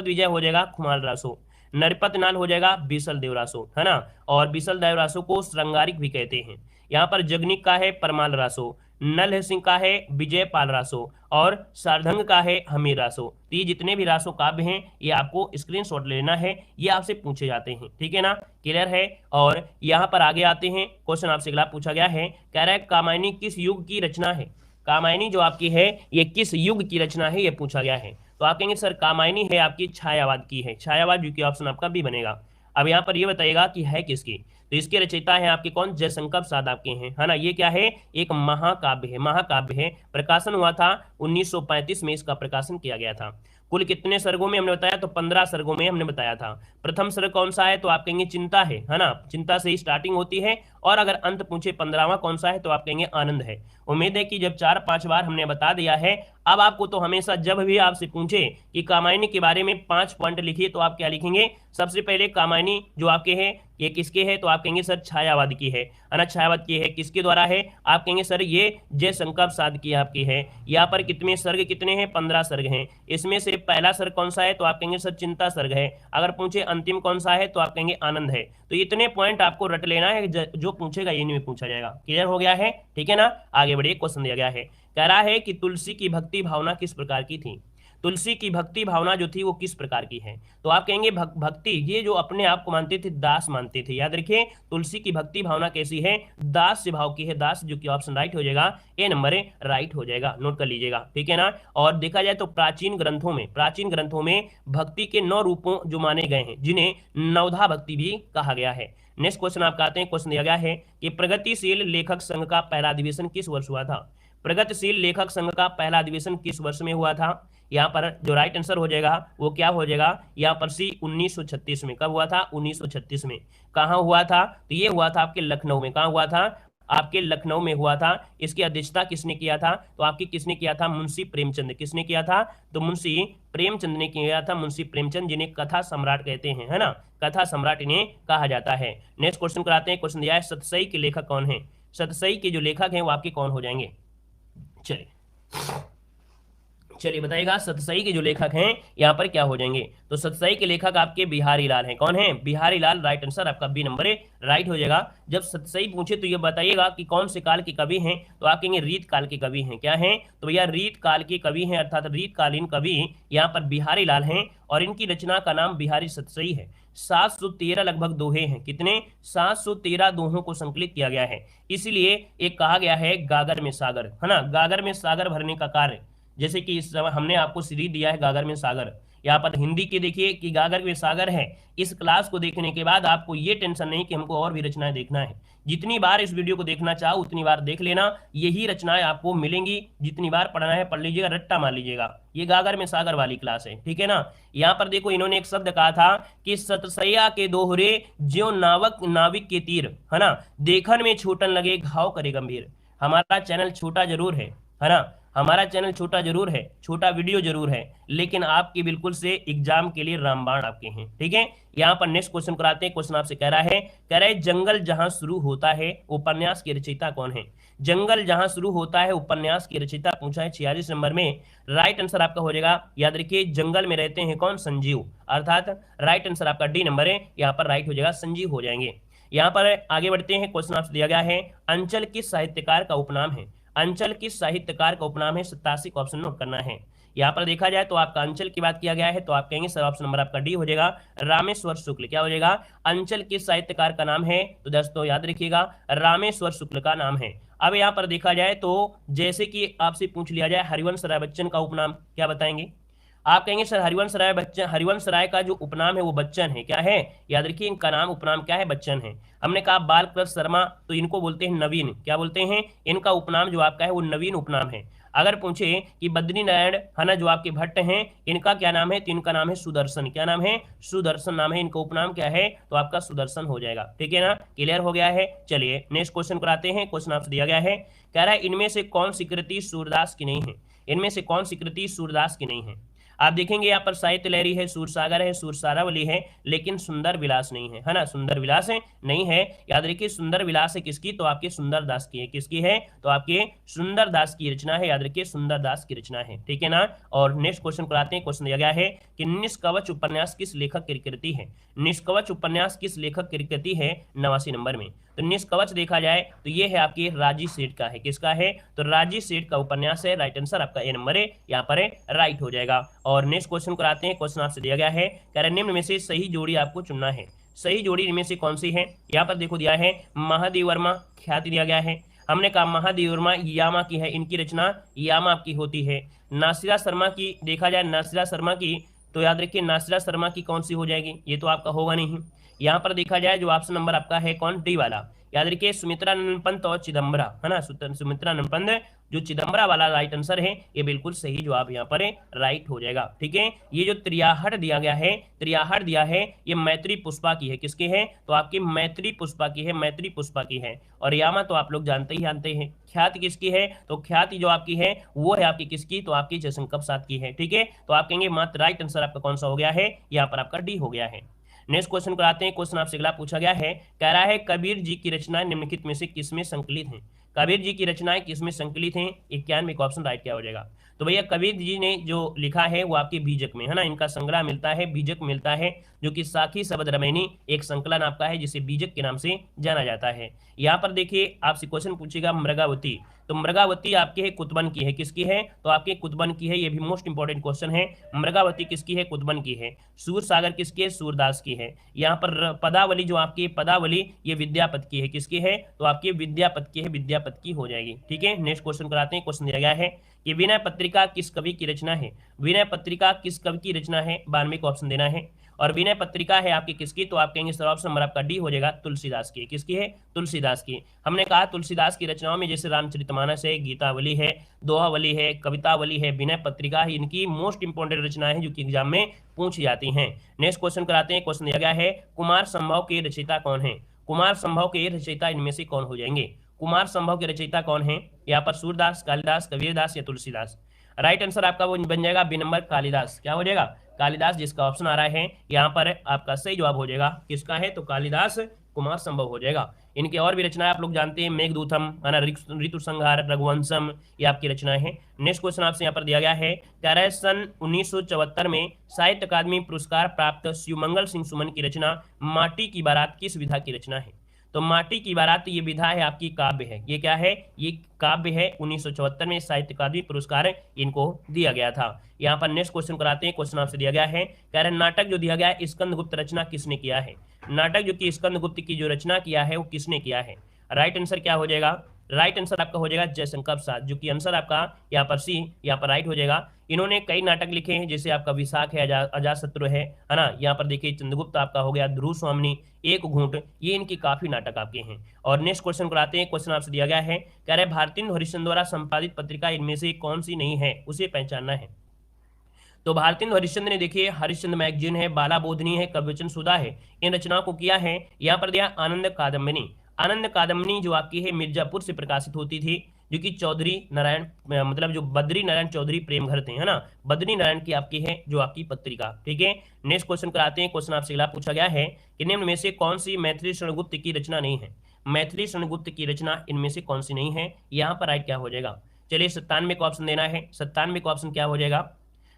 विजय हो जाएगा खुमाल रासो, नरपत नाल हो जाएगा बीसल देव रासो, है ना। और बीसल देव रासो को श्रृंगारिक भी कहते हैं। यहाँ पर जगनिक का है परमाल रासो, नल सिंह का है विजय पाल रासो, और सारधंग का है हमीर रासो। तो ये जितने भी रासो काव्य हैं ये आपको स्क्रीनशॉट लेना है, ये आपसे पूछे जाते हैं, ठीक है ना, क्लियर है। और यहाँ पर आगे आते हैं, क्वेश्चन आपसे अगला पूछा गया है, कह रहा है कामायनी किस युग की रचना है? कामायनी जो आपकी है ये किस युग की रचना है, ये पूछा गया है। तो आप कहेंगे सर कामायनी है आपकी छायावाद की है, छायावाद जो कि ऑप्शन आपका बी बनेगा। अब यहाँ पर ये बताइएगा कि है किसकी, तो इसके रचयिता है आपके कौन? जयशंकर प्रसाद आपके हैं, है ना। ये क्या है? एक महाकाव्य है, महाकाव्य है। प्रकाशन हुआ था 1935 में, इसका प्रकाशन किया गया था। कुल कितने सर्गों में हमने बताया? तो 15 सर्गों में हमने बताया था। प्रथम सर्ग कौन सा है? तो आप कहेंगे चिंता है ना, चिंता से ही स्टार्टिंग होती है। और अगर अंत पूछे 15वां कौन सा है तो आप कहेंगे आनंद है। उम्मीद है कि जब 4-5 बार हमने बता दिया है, अब आपको तो हमेशा जब भी आपसे पूछे कि कामायनी के बारे में 5 पॉइंट लिखिए तो आप क्या लिखेंगे? सबसे पहले कामायनी जो आपके है ये किसके है? तो आप कहेंगे सर छायावाद की है ना, छायावाद की है। किसके द्वारा है? आप कहेंगे सर ये जयशंकर प्रसाद की आपकी है। यहाँ पर कितने सर्ग कितने हैं? 15 सर्ग हैं। इसमें से पहला सर्ग कौन सा है? तो आप कहेंगे सर चिंता सर्ग है। अगर पूछे अंतिम कौन सा है तो आप कहेंगे आनंद है। तो इतने पॉइंट आपको रट लेना है, जो पूछेगा ये नहीं पूछा जाएगा। क्लियर हो गया है? ठीक है ना। आगे बढ़िए, क्वेश्चन दिया गया है, कह रहा है कि तुलसी की भक्ति भावना किस प्रकार की थी? तुलसी की भक्ति भावना जो थी वो किस प्रकार की है? तो आप कहेंगे भक्ति, ये जो अपने आप को मानते थे दास मानते थे। याद रखिए तुलसी की भक्ति भावना कैसी है? दास भाव की है, दास, जो कि ऑप्शन राइट हो जाएगा, ए नंबर है राइट हो जाएगा, नोट कर लीजिएगा, ठीक है ना। और देखा जाए तो प्राचीन ग्रंथों में भक्ति के 9 रूपों जो माने गए हैं, जिन्हें नवधा भक्ति भी कहा गया है। नेक्स्ट क्वेश्चन आपका आते हैं, क्वेश्चन दिया गया है कि प्रगतिशील लेखक संघ का पहला अधिवेशन किस वर्ष हुआ था? प्रगतिशील लेखक संघ का पहला अधिवेशन किस वर्ष में हुआ था? यहाँ पर जो राइट आंसर हो जाएगा वो क्या हो जाएगा? यहाँ पर सी 1936 में। कब हुआ था? 1936 में। कहाँ हुआ था? तो ये हुआ था आपके लखनऊ में। कहाँ हुआ था? आपके लखनऊ में हुआ था। इसकी अध्यक्षता किसने किया था? तो आपकी किसने किया था? मुंशी प्रेमचंद। किसने किया था? तो मुंशी प्रेमचंद ने किया था। मुंशी प्रेमचंद जिन्हें कथा सम्राट कहते हैं, है ना, कथा सम्राट इन्हें कहा जाता है। नेक्स्ट क्वेश्चन कराते हैं। क्वेश्चन दिया है सतसई के लेखक कौन है? सतसई के जो लेखक हैं वो आपके कौन हो जाएंगे? चलिए बताइएगा सतसई के जो लेखक हैं यहाँ पर क्या हो जाएंगे? तो सतसई के लेखक आपके बिहारी लाल हैं। कौन है? बिहारी लाल। राइट आंसर आपका बी नंबर है, राइट हो जाएगा। जब सतसई पूछे तो ये बताइएगा कि कौन से काल के कवि हैं, तो आप कहेंगे रीत काल के कवि हैं। क्या हैं? तो भैया रीत काल के कवि हैं, अर्थात रीतकालीन कवि यहाँ पर बिहारी लाल हैं। और इनकी रचना का नाम बिहारी सतसई है। 713 लगभग दोहे हैं। कितने? 713 दोहों को संकलित किया गया है। इसीलिए एक कहा गया है गागर में सागर, है ना, गागर में सागर भरने का कार्य। जैसे कि इस समय हमने आपको सीरीज दिया है गागर में सागर, यहाँ पर हिंदी के देखिए कि गागर में सागर है। इस क्लास को देखने के बाद आपको ये टेंशन नहीं कि हमको और भी रचनाएं देखना है। जितनी बार इस वीडियो को देखना चाहो उतनी बार देख लेना, यही रचनाएं आपको मिलेंगी। जितनी बार पढ़ना है पढ़ लीजिएगा, रट्टा मार लीजिएगा। ये गागर में सागर वाली क्लास है, ठीक है ना। यहाँ पर देखो इन्होंने एक शब्द कहा था कि सतसैया के दोहरे ज्यों नाविक के तीर, है ना, देखन में छोटन लगे घाव करे गंभीर। हमारा चैनल छोटा जरूर है ना, हमारा चैनल छोटा जरूर है, छोटा वीडियो जरूर है, लेकिन आपके बिल्कुल से एग्जाम के लिए रामबाण आपके हैं, ठीक है। यहाँ पर नेक्स्ट क्वेश्चन कराते हैं। क्वेश्चन आपसे कह रहा है जंगल जहां शुरू होता है उपन्यास की रचयिता कौन है? जंगल जहां शुरू होता है उपन्यास की रचयिता पूछा है 46 नंबर में। राइट आंसर आपका हो जाएगा, याद रखिए जंगल में रहते हैं कौन? संजीव, अर्थात राइट आंसर आपका डी नंबर है, यहाँ पर राइट हो जाएगा, संजीव हो जाएंगे। यहाँ पर आगे बढ़ते हैं। क्वेश्चन आपसे दिया गया है अंचल किस साहित्यकार का उपनाम है? अंचल किस साहित्यकार का उपनाम है? 87 का ऑप्शन नोट करना है। यहाँ पर देखा जाए तो आपका अंचल की बात किया गया है, तो आप कहेंगे सर ऑप्शन नंबर आपका डी हो जाएगा, रामेश्वर शुक्ल। क्या हो जाएगा? अंचल किस साहित्यकार का नाम है? तो दोस्तों याद रखिएगा रामेश्वर शुक्ल का नाम है। अब यहाँ पर देखा जाए तो जैसे कि आपसे पूछ लिया जाए हरिवंश राय बच्चन का उपनाम क्या बताएंगे? आप कहेंगे सर हरिवंश राय बच्चन, हरिवंश राय का जो उपनाम है वो बच्चन है, क्या है, याद रखिए इनका नाम उपनाम क्या है, बच्चन है। हमने कहा बालकृष्ण शर्मा, तो इनको बोलते हैं नवीन, क्या बोलते हैं, इनका उपनाम जो आपका है वो नवीन उपनाम है। अगर पूछे कि बद्री नारायण है ना जो आपके भट्ट हैं, इनका क्या नाम है, तो इनका नाम है सुदर्शन, क्या नाम है, सुदर्शन नाम है, इनका उपनाम क्या है, तो आपका सुदर्शन हो जाएगा। ठीक है ना, क्लियर हो गया है। चलिए नेक्स्ट क्वेश्चन कराते हैं। क्वेश्चन आपसे दिया गया है, कह रहा है इनमें से कौन सी कृति सूरदास की नहीं है, इनमें से कौन सी कृति सूरदास की नहीं है। आप देखेंगे यहाँ पर साहित्य लहरी है, सूरसागर है, सूरसारावली है, लेकिन सुंदर विलास नहीं है, है ना, सुंदर विलास है नहीं है। याद रखिए सुंदर विलास है किसकी, तो आपके सुंदर दास की है, किसकी है, तो आपके सुंदर दास की रचना है, याद रखिए सुंदर दास की रचना है। ठीक है ना। और नेक्स्ट क्वेश्चन कराते हैं। क्वेश्चन दिया गया है कि निष्कवच उपन्यास किस लेखक की कृति है, निष्कवच उपन्यास किस लेखक की कृति है, 89 नंबर में। तो निष्कवच देखा जाए तो ये है आपकी राजी सेठ का है, किसका है, तो राजी सेठ का उपन्यास है। राइट आंसर आपका ए नंबर है, यहाँ पर है राइट हो जाएगा। और नेक्स्ट क्वेश्चन कराते हैं। क्वेश्चन आपसे दिया गया है, कह रहे निम्न में से सही जोड़ी आपको चुनना है, सही जोड़ी इनमें से कौन सी है। यहाँ पर देखो दिया है महादेव वर्मा ख्याति दिया गया है। हमने कहा महादेव वर्मा यामा की है, इनकी रचना यामा आपकी होती है। नासिरा शर्मा की देखा जाए, नासिरा शर्मा की, तो याद रखिए नासिरा शर्मा की कौन सी हो जाएगी, ये तो आपका होगा नहीं। यहाँ पर देखा जाए जो ऑप्शन नंबर आपका है कौन, डी वाला, याद रखिए सुमित्रा नंदन पंत और चिदम्बरा, है ना, सुमित्रा नंदन पंत, जो चिदम्बरा वाला राइट आंसर है, ये बिल्कुल सही जवाब यहाँ पर राइट हो जाएगा। ठीक है। ये जो त्रियाहट दिया गया है, त्रियाहट दिया है, ये मैत्री पुष्पा की है, किसकी है, तो आपकी मैत्री पुष्पा की है, मैत्री पुष्पा की है। और यामा तो आप लोग जानते ही जानते हैं। ख्याति किसकी है, तो ख्याति जो आपकी है वो है आपकी किसकी, तो आपकी जयशंकर प्रसाद की है। ठीक है। तो आप कहेंगे मात्र राइट आंसर आपका कौन सा हो गया है, यहाँ पर आपका डी हो गया है। नेक्स्ट क्वेश्चन कराते हैं। क्वेश्चन आपसे अगला पूछा गया है, कह रहा है कबीर जी की रचनाएं निम्नलिखित में से किसमें संकलित हैं, कबीर जी की रचनाएं किसमें संकलित हैं, 91 का ऑप्शन राइट क्या हो जाएगा। तो भैया कबीर जी ने जो लिखा है वो आपके बीजक में, है ना, इनका संग्रह मिलता है, बीजक मिलता है, जो कि साखी शब्द रमैनी एक संकलन आपका है, जिसे बीजक के नाम से जाना जाता है। यहाँ पर देखिए आपसे क्वेश्चन पूछेगा मृगावती, तो मृगावती आपके है कुतबन की है, किसकी है, तो आपके कुतबन की है, ये भी मोस्ट इंपॉर्टेंट क्वेश्चन है। मृगावती किसकी है, कुतबन की है। सूरसागर किसकी है, सूरदास की है। यहाँ पर पदावली जो आपकी पदावली ये विद्यापति की है, किसकी है, तो आपकी विद्यापति की है, विद्यापति की हो जाएगी। ठीक है। नेक्स्ट क्वेश्चन कराते हैं। क्वेश्चन दिया गया है कि विनय पत्रिका किस कवि की रचना है, विनय पत्रिका किस कवि की रचना है, 92 का ऑप्शन देना है। और विनय पत्रिका है आपकी किसकी, तो आप कहेंगे सर ऑप्शन नंबर आपका डी हो जाएगा, तुलसीदास की, किसकी है, तुलसीदास की। हमने कहा तुलसीदास की रचनाओं में जैसे रामचरितमानस है, गीतावली है, दोहावली है, कवितावली है, विनय पत्रिका है, इनकी मोस्ट इंपॉर्टेंट रचना है जो कि एग्जाम में पूछी जाती हैं। नेक्स्ट क्वेश्चन कराते हैं। क्वेश्चन दिया गया है कुमार संभव के रचयिता कौन है, कुमार संभव के रचयिता इनमें से कौन हो जाएंगे, कुमार संभव के रचयिता कौन है, यहाँ पर सूरदास, कालिदास, कबीरदास या तुलसीदास। राइट आंसर आपका वो बन जाएगा बी नंबर कालिदास, क्या हो जाएगा, कालिदास, जिसका ऑप्शन आ रहा है यहाँ पर आपका सही जवाब हो जाएगा, किसका है, तो कालिदास कुमार संभव हो जाएगा। इनकी और भी रचनाएं आप लोग जानते हैं, मेघदूतम, है ना, ऋतु संहार, रघुवंशम, ये आपकी रचनाएं हैं। नेक्स्ट क्वेश्चन आपसे यहाँ पर दिया गया है, कह रहा है सन 1974 में साहित्य अकादमी पुरस्कार प्राप्त शिवमंगल सिंह सुमन की रचना माटी की बारात किस विधा की रचना है। तो माटी की बारात ये विधा है आपकी काव्य है, ये क्या है, ये काव्य है। 1974 में साहित्य अकादमी पुरस्कार इनको दिया गया था। यहाँ पर नेक्स्ट क्वेश्चन कराते हैं। क्वेश्चन आपसे दिया गया है, कह रहे नाटक जो दिया गया है स्कंदगुप्त रचना किसने किया है, नाटक जो कि स्कंदगुप्त की जो रचना किया है वो किसने किया है। राइट आंसर क्या हो जाएगा, राइट आंसर आपका हो जाएगा जयशंकर प्रसाद, जो कि आंसर आपका यहाँ पर सी, यहाँ पर राइट हो जाएगा। इन्होंने कई नाटक लिखे हैं, जैसे आपका विशाख है, अजातशत्रु है ना, यहाँ पर देखिए चंद्रगुप्त आपका हो गया, ध्रुव स्वामिनी, एक घूंट, ये इनकी काफी नाटक आपके हैं। और नेक्स्ट क्वेश्चन कराते हैं। क्वेश्चन आपसे दिया गया है, कह रहे भारतीय हरिश्चंद्र द्वारा संपादित पत्रिका इनमें से कौन सी नहीं है, उसे पहचानना है। तो भारतीय हरिश्चंद्र ने देखिए हरिश्चंद्र मैगजीन है, बाला बोधनी है, कविवचन सुधा है, इन रचनाओं को किया है। यहाँ पर दिया आनंद कादम्बिनी, आनंद कादम्बिनी जो आपकी है मिर्जापुर से प्रकाशित होती थी, जो कि चौधरी नारायण मतलब जो बद्री नारायण चौधरी प्रेम घर थे, है ना, बद्री नारायण की आपकी है जो आपकी पत्रिका। ठीक है। नेक्स्ट क्वेश्चन कराते हैं। क्वेश्चन आपसे अगला पूछा गया है कि निम्न में से कौन सी मैथिली शरणगुप्त की रचना नहीं है, मैथिली शरणगुप्त की रचना इनमें से कौन सी नहीं है, यहाँ पर राइट क्या हो जाएगा। चलिए 97 का ऑप्शन देना है, 97 का ऑप्शन क्या हो जाएगा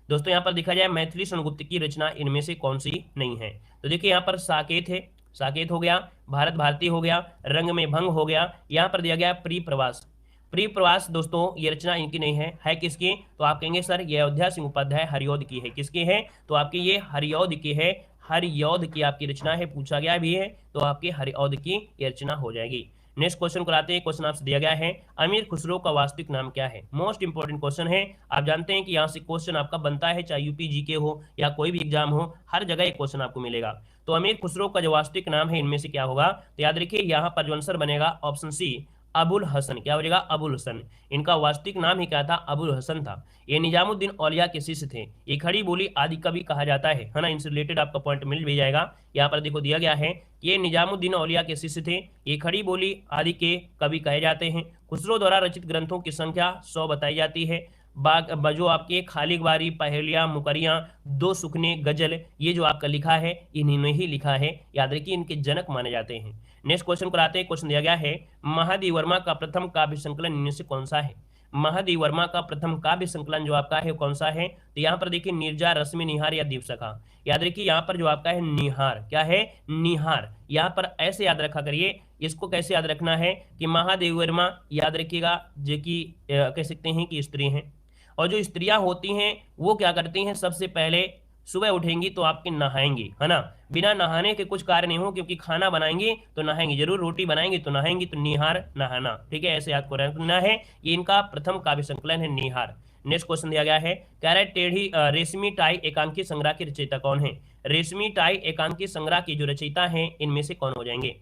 दोस्तों। यहाँ पर देखा जाए मैथिली शरणगुप्त की रचना इनमें से कौन सी नहीं है, तो देखिए यहाँ पर साकेत है, साकेत हो गया, भारत भारती हो गया, रंग में भंग हो गया, यहाँ पर दिया गया प्री प्रवास, प्री प्रवास दोस्तों ये रचना इनकी नहीं है किसकी, तो आप कहेंगे सर ये अयोध्या सिंह उपाध्याय हरिऔध की है, किसकी है, तो आपकी ये हरिऔध की है, हरिऔध की आपकी रचना है, पूछा गया भी है, तो आपकी हरिऔध की ये रचना हो जाएगी। नेक्स्ट क्वेश्चन को लाते हैं। क्वेश्चन आपसे दिया गया है अमीर खुसरो का वास्तविक नाम क्या है। मोस्ट इंपोर्टेंट क्वेश्चन है। आप जानते हैं कि यहाँ से क्वेश्चन आपका बनता है, चाहे यूपी जीके हो या कोई भी एग्जाम हो, हर जगह एक क्वेश्चन आपको मिलेगा। तो अमीर खुसरो का जो वास्तविक नाम है इनमें से क्या होगा, तो याद रखिए यहाँ पर जो आंसर बनेगा ऑप्शन सी अबुल हसन। क्या हो जाएगा, अबुल हसन। इनका वास्तविक नाम ही क्या था, अबुल हसन था। ये निजामुद्दीन औलिया के शिष्य थे। ये खड़ी बोली आदि कवि कहा जाता है ना। इनसे रिलेटेड आपका पॉइंट मिल भी जाएगा। यहाँ पर देखो दिया गया है कि ये निजामुद्दीन औलिया के शिष्य थे। ये खड़ी बोली आदि के कवि कहे जाते हैं। खुसरो द्वारा रचित ग्रंथों की संख्या 100 बताई जाती है। जो आपके खालिक बारी, पहेलियाँ, मुकरियाँ, दो सुखने, गजल, ये जो आपका लिखा है इन्होंने ही लिखा है। याद रखिए इनके जनक माने जाते हैं। नेक्स्ट क्वेश्चन को आते हैं। क्वेश्चन दिया गया है महादेव वर्मा का प्रथम काव्य संकलन इनमें से कौन सा है। महादेव वर्मा का प्रथम काव्य संकलन जो आपका है कौन सा है, तो यहाँ पर देखिए नीरजा, रश्मि, निहार या दीपसखा। याद रखिए यहाँ पर जो आपका है निहार, क्या है, निहार। यहाँ पर ऐसे याद रखा करिए। इसको कैसे याद रखना है कि महादेव वर्मा, याद रखिएगा जो कि कह सकते हैं कि स्त्री हैं, और जो स्त्रियां होती हैं वो क्या करती हैं, सबसे पहले सुबह उठेंगी तो आपके नहाएंगी, है ना। बिना नहाने के कुछ कार्य नहीं हो, क्योंकि खाना बनाएंगी तो नहाएंगी जरूर, रोटी बनाएंगी तो नहाएंगी, तो निहार नहाना, ठीक है, ऐसे आपको रखना है। ये इनका प्रथम काव्य संकलन है निहार। नेक्स्ट क्वेश्चन दिया गया है कैरेट टेढ़ी रेशमी टाई एकांकी संग्रह के रचयिता कौन है। रेशमी टाई एकांकी संग्रह की जो रचयिता है इनमें से कौन हो जाएंगे,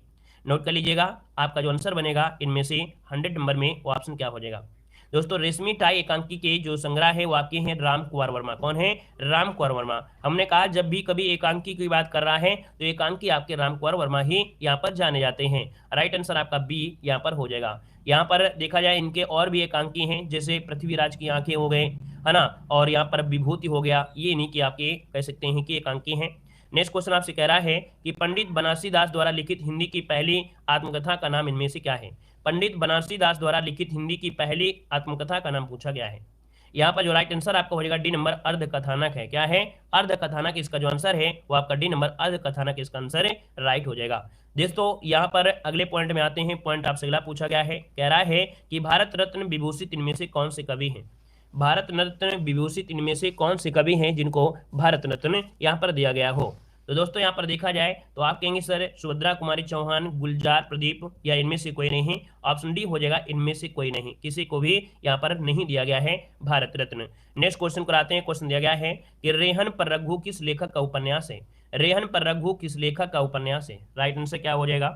नोट कर लीजिएगा। आपका जो आंसर बनेगा इनमें से 100 नंबर में वो ऑप्शन क्या हो जाएगा दोस्तों। रेशमी टाई एकांकी के जो संग्रह है वो आपके हैं राम कुंवर वर्मा। कौन है, राम कुंवर वर्मा। हमने कहा जब भी कभी एकांकी की बात कर रहा है तो एकांकी आपके राम कुंवर वर्मा ही यहाँ पर जाने जाते हैं। राइट आंसर आपका बी यहाँ पर हो जाएगा। यहाँ पर देखा जाए इनके और भी एकांकी हैं, जैसे पृथ्वीराज की आंखें हो गए, है ना, और यहाँ पर विभूति हो गया, ये इन्हीं की आपके कह सकते हैं कि एकांकी हैं। नेक्स्ट क्वेश्चन आपसे कह रहा है कि पंडित बनारसी दास द्वारा लिखित हिंदी की पहली आत्मकथा का नाम इनमें से क्या है। पंडित बनारसी दास द्वारा लिखित हिंदी की पहली आत्मकथा का नाम पूछा गया है। यहाँ पर जो राइट आंसर आपका हो जाएगा डी नंबर, अर्ध कथानक है। क्या है, अर्ध कथानक। इसका जो आंसर है वो आपका डी नंबर, अर्ध कथानक इसका आंसर राइट हो जाएगा। दोस्तों यहाँ पर अगले पॉइंट में आते हैं। पॉइंट आपसे अगला पूछा गया है, कह रहा है कि भारत रत्न विभूषित इनमें से कौन से कवि हैं। भारत रत्न विभूषित इनमें से कौन से कवि हैं जिनको भारत रत्न यहाँ पर दिया गया हो। तो दोस्तों यहाँ पर देखा जाए तो आप कहेंगे सर सुभद्रा कुमारी चौहान, गुलजार प्रदीप, या इनमें से कोई नहीं। ऑप्शन डी हो जाएगा, इनमें से कोई नहीं, किसी को भी यहाँ पर नहीं दिया गया है भारत रत्न। नेक्स्ट क्वेश्चन कराते हैं। क्वेश्चन दिया गया है कि रेहन पर रघु किस लेखक का उपन्यास है। रेहन पर रघु किस लेखक का उपन्यास है। राइट आंसर क्या हो जाएगा,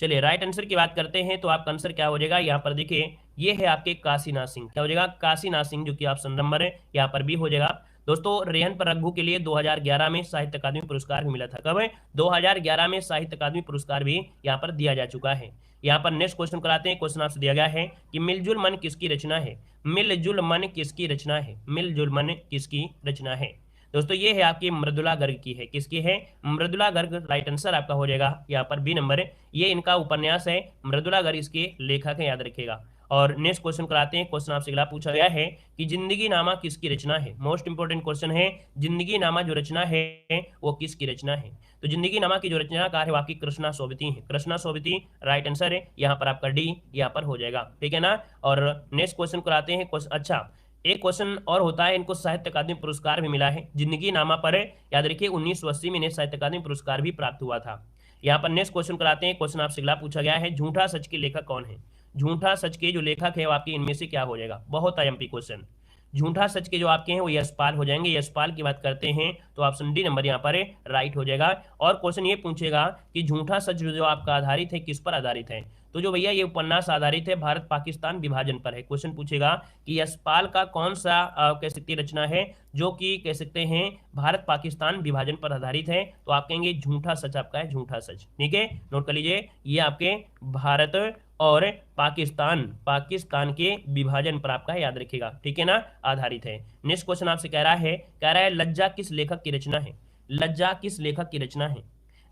चलिए राइट आंसर की बात करते हैं तो आपका आंसर क्या हो जाएगा। यहाँ पर देखिए ये है आपके काशीनाथ सिंह। क्या हो जाएगा, काशीनाथ सिंह, जो कि ऑप्शन नंबर है यहाँ पर भी हो जाएगा। दोस्तों रेहन पर रघु के लिए 2011 में साहित्य अकादमी पुरस्कार भी मिला था। कब है, 2011 में साहित्य अकादमी पुरस्कार भी यहाँ पर दिया जा चुका है। यहाँ पर नेक्स्ट क्वेश्चन कराते हैं। क्वेश्चन आपसे दिया गया है कि मिलजुल मन किसकी रचना है। मिलजुल मन किसकी रचना है। मिलजुल मन किसकी रचना है। दोस्तों ये है आपकी मृदुला गर्ग की है। किसकी है, मृदुला गर्ग। राइट आंसर आपका हो जाएगा यहाँ पर बी नंबर है। ये इनका उपन्यास है, मृदुला गर्ग इसके लेखक है, याद रखिएगा। और नेक्स्ट क्वेश्चन कराते हैं। क्वेश्चन आपसे अगला पूछा गया है कि जिंदगी नामा किसकी रचना है। मोस्ट इंपोर्टेंट क्वेश्चन है, जिंदगी नामा जो रचना है वो किसकी रचना है। तो जिंदगी नामा की जो रचनाकार है वो आपकी कृष्णा सोबती है। कृष्णा सोबती राइट आंसर है, यहाँ पर आपका डी यहाँ पर हो जाएगा, ठीक है ना। और नेक्स्ट क्वेश्चन कराते हैं। अच्छा एक क्वेश्चन और होता है, इनको साहित्य अकादमी पुरस्कार भी मिला है जिंदगी नामा पर, याद रखिए 1980 में इन्हें साहित्य अकादमी पुरस्कार भी प्राप्त हुआ था। यहाँ पर नेक्स्ट क्वेश्चन कराते हैं। क्वेश्चन आपसे अगला पूछा गया है, झूठा सच के लेखक कौन है। झूठा सच के जो लेखक है वो आपके इनमें से क्या हो जाएगा। बहुत आईएमपी क्वेश्चन। झूठा सच के जो आपके हैं वो यशपाल हो जाएंगे। यशपाल की बात करते हैं तो ऑप्शन डी नंबर यहाँ पर राइट हो जाएगा। और क्वेश्चन ये पूछेगा कि झूठा सच जो आपका आधारित है किस पर आधारित है, तो जो भैया ये उपन्यास आधारित है भारत पाकिस्तान विभाजन पर है। क्वेश्चन पूछेगा कि यशपाल का कौन सा कह सकते रचना है जो कि कह सकते हैं भारत पाकिस्तान विभाजन पर आधारित है, तो आप कहेंगे झूठा सच आपका है, झूठा सच, ठीक है। नोट कर लीजिए ये आपके भारत और पाकिस्तान के विभाजन पर आपका याद रखिएगा, ठीक है ना, आधारित है। नेक्स्ट क्वेश्चन आपसे कह रहा है लज्जा किस लेखक की रचना है। लज्जा किस लेखक की रचना है।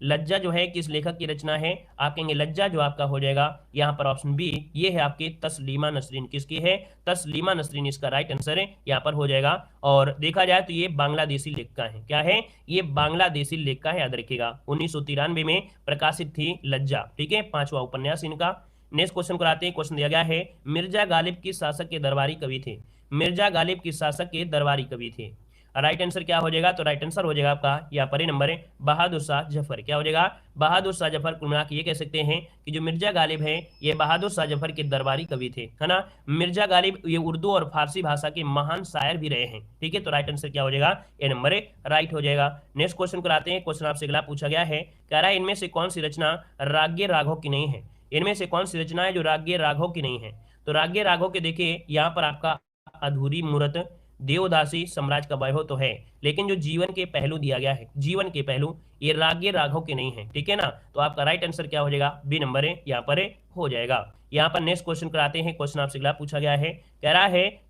लज्जा जो है किस लेखक की रचना है, आप कहेंगे लज्जा जो आपका हो जाएगा यहाँ पर ऑप्शन बी, ये है आपकी तस्लीमा नसरीन। किसकी है, तस्लीमा नसरीन इसका राइट आंसर है, यहाँ पर हो जाएगा। और देखा जाए तो ये बांग्लादेशी लेखिका है। क्या है, ये बांग्लादेशी लेखिका है, याद रखिएगा। 1993 में प्रकाशित थी लज्जा, ठीक है, 5वां उपन्यास इनका। नेक्स्ट क्वेश्चन कराते हैं। क्वेश्चन दिया गया है मिर्जा गालिब किस शासक के दरबारी कवि थे। मिर्जा गालिब किस शासक के दरबारी कवि थे। राइट आंसर क्या हो जाएगा? तो राइट आंसर हो जाएगा आपका यहाँ पर नंबर बहादुर शाह जफर। क्या हो जाएगा? बहादुर शाह जफर। कुल मिला के ये कह सकते हैं कि जो मिर्जा गालिब है ये बहादुर शाह जफर के दरबारी कवि थे, है ना। मिर्जा गालिब ये उर्दू और फारसी भाषा के महान शायर भी रहे हैं, ठीक है। तो राइट आंसर क्या हो जाएगा? ये नंबर राइट हो जाएगा। नेक्स्ट क्वेश्चन कराते हैं। क्वेश्चन आपसे अगला पूछा गया है, कह रहा है इनमें से कौन सी रचना राग्य राघव की नहीं है? इनमें से कौन सी रचना है जो राग्य राघव की नहीं है? तो राग्य राघव के देखिए यहाँ पर आपका अधूरी मूरत, देवदासी, साम्राज्य का वैभव तो है, लेकिन जो जीवन के पहलू दिया गया है, जीवन के पहलू, ये राग्य राघव के नहीं है, ठीक है ना। तो आपका राइट आंसर क्या हो जाएगा? बी नंबर यहाँ पर हो जाएगा। यहाँ पर नेक्स्ट क्वेश्चन कराते हैं। क्वेश्चन आपसे अगला पूछा गया है, कह रहा है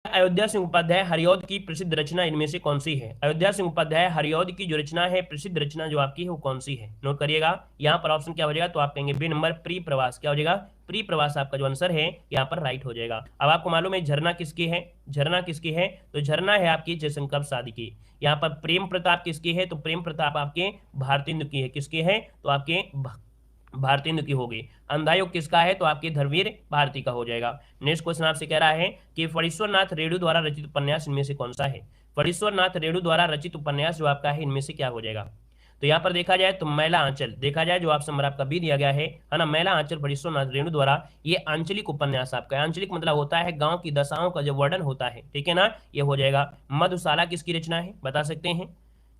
अयोध्या सिंह उपाध्याय हरिऔध की प्रसिद्ध रचना इनमें से कौन सी है? अयोध्या सिंह उपाध्याय हरिऔध की जो रचना है, प्रसिद्ध रचना जो आपकी है वो कौन सी है? नोट करिएगा। यहाँ पर ऑप्शन क्या हो जाएगा? तो आप कहेंगे बी नंबर प्री प्रवास। क्या हो जाएगा? प्री प्रवास आपका जो आंसर है यहाँ पर राइट हो जाएगा। अब आपको मालूम है झरना किसकी है? झरना किसकी है? तो झरना है आपकी जयशंकर प्रसाद की। यहाँ पर प्रेम प्रताप किसकी है? तो प्रेम प्रताप आपके भारतेंदु की है। किसकी है? तो आपके भारतेंदु की होगी। अंधा युग किसका है? तो आपके धर्मवीर भारती का हो जाएगा। नेक्स्ट क्वेश्चन आपसे कह रहा है कि फणीश्वर नाथ रेणु द्वारा रचित उपन्यास इनमें से कौन सा है? फणीश्वर नाथ रेणु द्वारा रचित उपन्यास जो आपका है इनमें से क्या हो जाएगा? तो यहाँ पर देखा जाए तो मैला आंचल, देखा जाए जो ऑप्शन नंबर आपका बी दिया गया है ना, मैला आंचल फणीश्वर नाथ रेणु द्वारा, ये आंचलिक उपन्यास आपका है। आंचलिक मतलब होता है गांव की दशाओं का जो वर्णन होता है, ठीक है ना, ये हो जाएगा। मधुशाला किसकी रचना है? बता सकते हैं?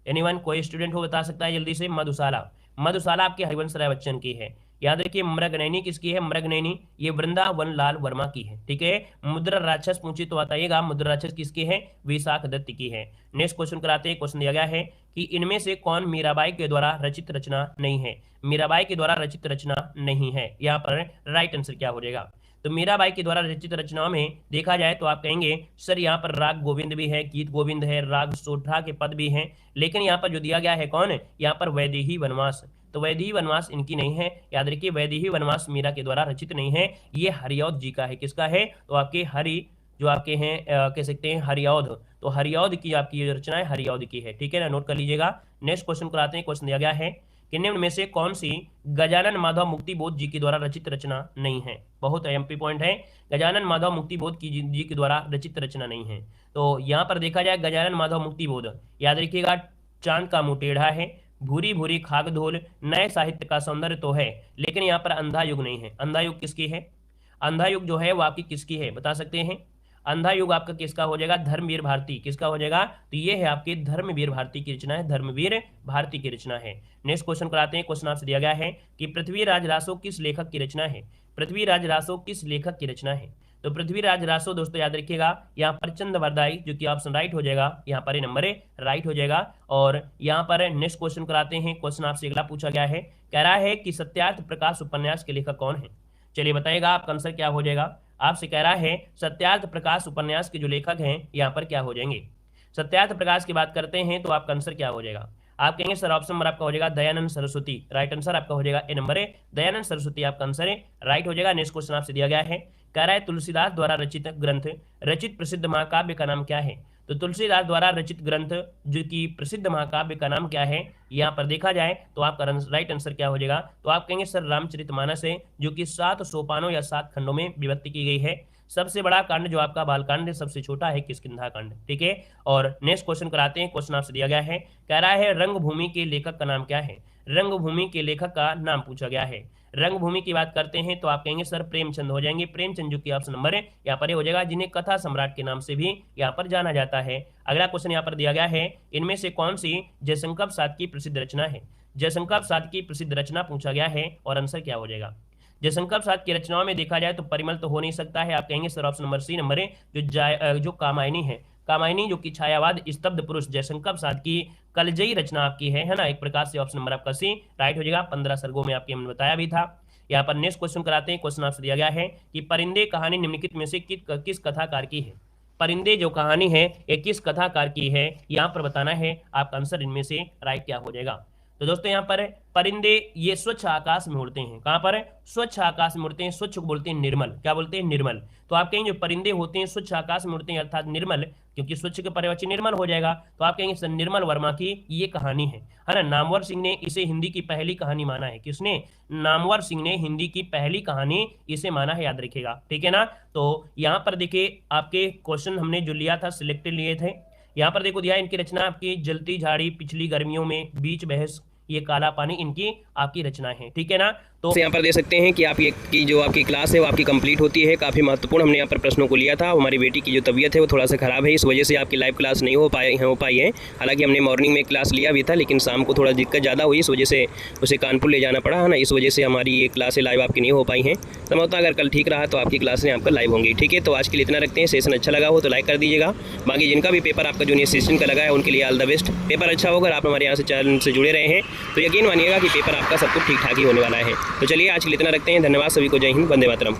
एनीवन, कोई स्टूडेंट हो बता सकता है जल्दी से? मधुशाला, मधुशाला आपके हरिवंश राय बच्चन की है। याद रखिए मृगनयनी किसकी है? मृगनयनी ये वृंदावन लाल वर्मा की है, ठीक है। मुद्रा राक्षस पूछी तो बताइएगा मुद्रा राक्षस किसकी है? विशाख दत्त की है। नेक्स्ट क्वेश्चन कराते हैं। क्वेश्चन दिया गया है कि इनमें से कौन मीराबाई के द्वारा रचित रचना नहीं है? मीराबाई के द्वारा रचित रचना नहीं है, यहाँ पर राइट आंसर क्या हो जाएगा? तो मीराबाई के द्वारा रचित रचनाओं में देखा जाए तो आप कहेंगे सर यहाँ पर राग गोविंद भी है, गीत गोविंद है, राग सोठा के पद भी हैं, लेकिन यहाँ पर जो दिया गया है कौन? यहाँ पर वैदेही वनवास। तो वैदेही वनवास इनकी नहीं है। याद रखिए वैदेही वनवास मीरा के द्वारा रचित नहीं है, ये हरिऔध जी का है। किसका है? तो आपके हरि जो आपके हैं कह सकते हैं हरिऔध, तो हरिऔध की आपकी ये रचना है हरिऔध की है, ठीक है ना। नोट कर लीजिएगा। नेक्स्ट क्वेश्चन कराते हैं। क्वेश्चन दिया गया है कि निम्न में से कौन सी गजानन माधव मुक्तिबोध जी के द्वारा रचित रचना नहीं है? बहुत एमपी पॉइंट है। गजानन माधव मुक्तिबोध की जी के द्वारा रचित रचना नहीं है। तो यहाँ पर देखा जाए गजानन माधव मुक्तिबोध, याद रखिएगा चांद का मुंह टेढ़ा है, भूरी भूरी खाक धोल, नए साहित्य का सौंदर्य तो है, लेकिन यहाँ पर अंधा युग नहीं है। अंधा युग किसकी है? अंधा युग जो है वो आपकी किसकी है? बता सकते हैं? अंधा युग आपका किसका हो जाएगा? धर्मवीर भारती। किसका हो जाएगा? तो ये है आपके धर्मवीर भारती की रचना है, धर्मवीर भारती की रचना है। नेक्स्ट क्वेश्चन कराते हैं। क्वेश्चन आपसे दिया गया है कि पृथ्वीराज रासो किस लेखक की रचना है? पृथ्वीराज रासो किस लेखक की रचना है? तो पृथ्वीराज रासो दोस्तों याद रखिएगा यहाँ पर चंद वरदाई, जो कि ऑप्शन राइट हो जाएगा, यहाँ पर नंबर राइट हो जाएगा। और यहाँ पर नेक्स्ट क्वेश्चन कराते हैं। क्वेश्चन आपसे अगला पूछा गया है, कह रहा है कि सत्यार्थ प्रकाश उपन्यास के लेखक कौन है? चलिए बताइएगा आपका आंसर क्या हो जाएगा? आपसे कह रहा है सत्यार्थ प्रकाश उपन्यास के जो लेखक हैं यहाँ पर क्या हो जाएंगे? सत्यार्थ प्रकाश की बात करते हैं तो आपका आंसर क्या हो जाएगा? आप कहेंगे सर ऑप्शन नंबर आपका हो जाएगा दयानंद सरस्वती। राइट आंसर आपका हो जाएगा ए नंबर है, दयानंद सरस्वती आपका आंसर है, राइट हो जाएगा। नेक्स्ट क्वेश्चन आपसे दिया गया है, कह रहा है तुलसीदास द्वारा रचित ग्रंथ रचित प्रसिद्ध महाकाव्य का नाम क्या है? तो तुलसीदास द्वारा रचित ग्रंथ जो कि प्रसिद्ध महाकाव्य का नाम क्या है? यहाँ पर देखा जाए तो आपका राइट आंसर क्या हो जाएगा? तो आप कहेंगे सर रामचरितमानस है, जो कि 7 सोपानों या 7 खंडों में विभक्ति की गई है। सबसे बड़ा कांड जो आपका बालकांड है, सबसे छोटा है किष्किंधा कांड, ठीक है। और नेक्स्ट क्वेश्चन कराते हैं। क्वेश्चन आपसे दिया गया है, कह रहा है रंगभूमि के लेखक का नाम क्या है? रंगभूमि के लेखक का नाम पूछा गया है। रंगभूमि की बात करते हैं तो आप कहेंगे सर प्रेमचंद हो जाएंगे। प्रेमचंद जो कि ऑप्शन नंबर है यहाँ पर हो जाएगा, जिन्हें कथा सम्राट के नाम से भी यहाँ पर जाना जाता है। अगला क्वेश्चन यहाँ पर दिया गया है, इनमें से कौन सी जयशंकर प्रसाद की प्रसिद्ध रचना है? जयशंकर प्रसाद की प्रसिद्ध रचना पूछा गया है और आंसर क्या हो जाएगा? जयशंकर प्रसाद की रचनाओं में देखा जाए तो परिमल तो हो नहीं सकता है। आप कहेंगे sir option number C number है, जो कामायनी है, कामायनी जो कि छायावाद स्तब्ध पुरुष जयशंकर प्रसाद की कलजयी रचना आपकी है ना। एक प्रकार से ऑप्शन नंबर आपका सी राइट हो जाएगा। 15 सर्गों में आपके हमने बताया भी था। यहाँ पर नेक्स्ट क्वेश्चन कराते हैं। क्वेश्चन आपसे दिया गया है कि परिंदे कहानी निम्नलिखित में से किस कथाकार की है? परिंदे जो कहानी है ये किस कथाकार की है, यहाँ पर बताना है। आपका आंसर इनमें से राइट क्या हो जाएगा? तो दोस्तों यहाँ पर परिंदे ये स्वच्छ आकाश में उड़ते हैं। कहाँ पर? स्वच्छ आकाश में उड़ते हैं। स्वच्छ को बोलते हैं निर्मल। क्या बोलते हैं? निर्मल। तो आप कहेंगे जो परिंदे होते हैं स्वच्छ आकाश में उड़ते हैं अर्थात निर्मल, क्योंकि स्वच्छ के पर्यायवाची निर्मल हो जाएगा। तो आप कहेंगे सर निर्मल वर्मा की ये कहानी है ना। नामवर सिंह ने इसे हिंदी की पहली कहानी माना है। किसने? नामवर सिंह ने हिंदी की पहली कहानी इसे माना है, याद रखिएगा, ठीक है ना। तो यहाँ पर देखिए आपके क्वेश्चन हमने जो लिया था सिलेक्टेड लिए थे। यहाँ पर देखो दिया है इनकी रचना आपकी जलती झाड़ी, पिछली गर्मियों में, बीच बहस, ये काला पानी, इनकी आपकी रचना है। ठीक है ना। तो यहाँ पर देख सकते हैं कि आप ये की जो आपकी क्लास है वो आपकी कंप्लीट होती है। काफ़ी महत्वपूर्ण हमने यहाँ पर प्रश्नों को लिया था। हमारी बेटी की जो तबीयत है वो थोड़ा सा ख़राब है, इस वजह से आपकी लाइव क्लास नहीं हो पाई है। हालांकि हमने मॉर्निंग में क्लास लिया भी था, लेकिन शाम को थोड़ा दिक्कत ज़्यादा हुई, इस वजह से उसे कानपुर ले जाना पड़ा है ना, इस वजह से हमारी ये क्लासें लाइव आपकी नहीं हो पाई हैं। संभवतः अगर कल ठीक रहा तो आपकी क्लासें आपका लाइव होंगी। ठीक है, तो आज के लिए इतना रखते हैं। सेशन अच्छा लगा हो तो लाइक कर दीजिएगा। बाकी जिनका भी पेपर आपका जूनियर असिस्टेंट का लगा है उनके लिए ऑल द बेस्ट। पेपर अच्छा होगा, आप हमारे यहाँ से चैनल से जुड़े रहे हैं तो यकीन मानिएगा कि पेपर आपका सब कुछ ठीक ठाक ही होने वाला है। तो चलिए आज के लिए इतना रखते हैं। धन्यवाद सभी को। जय हिंद, वंदे मातरम।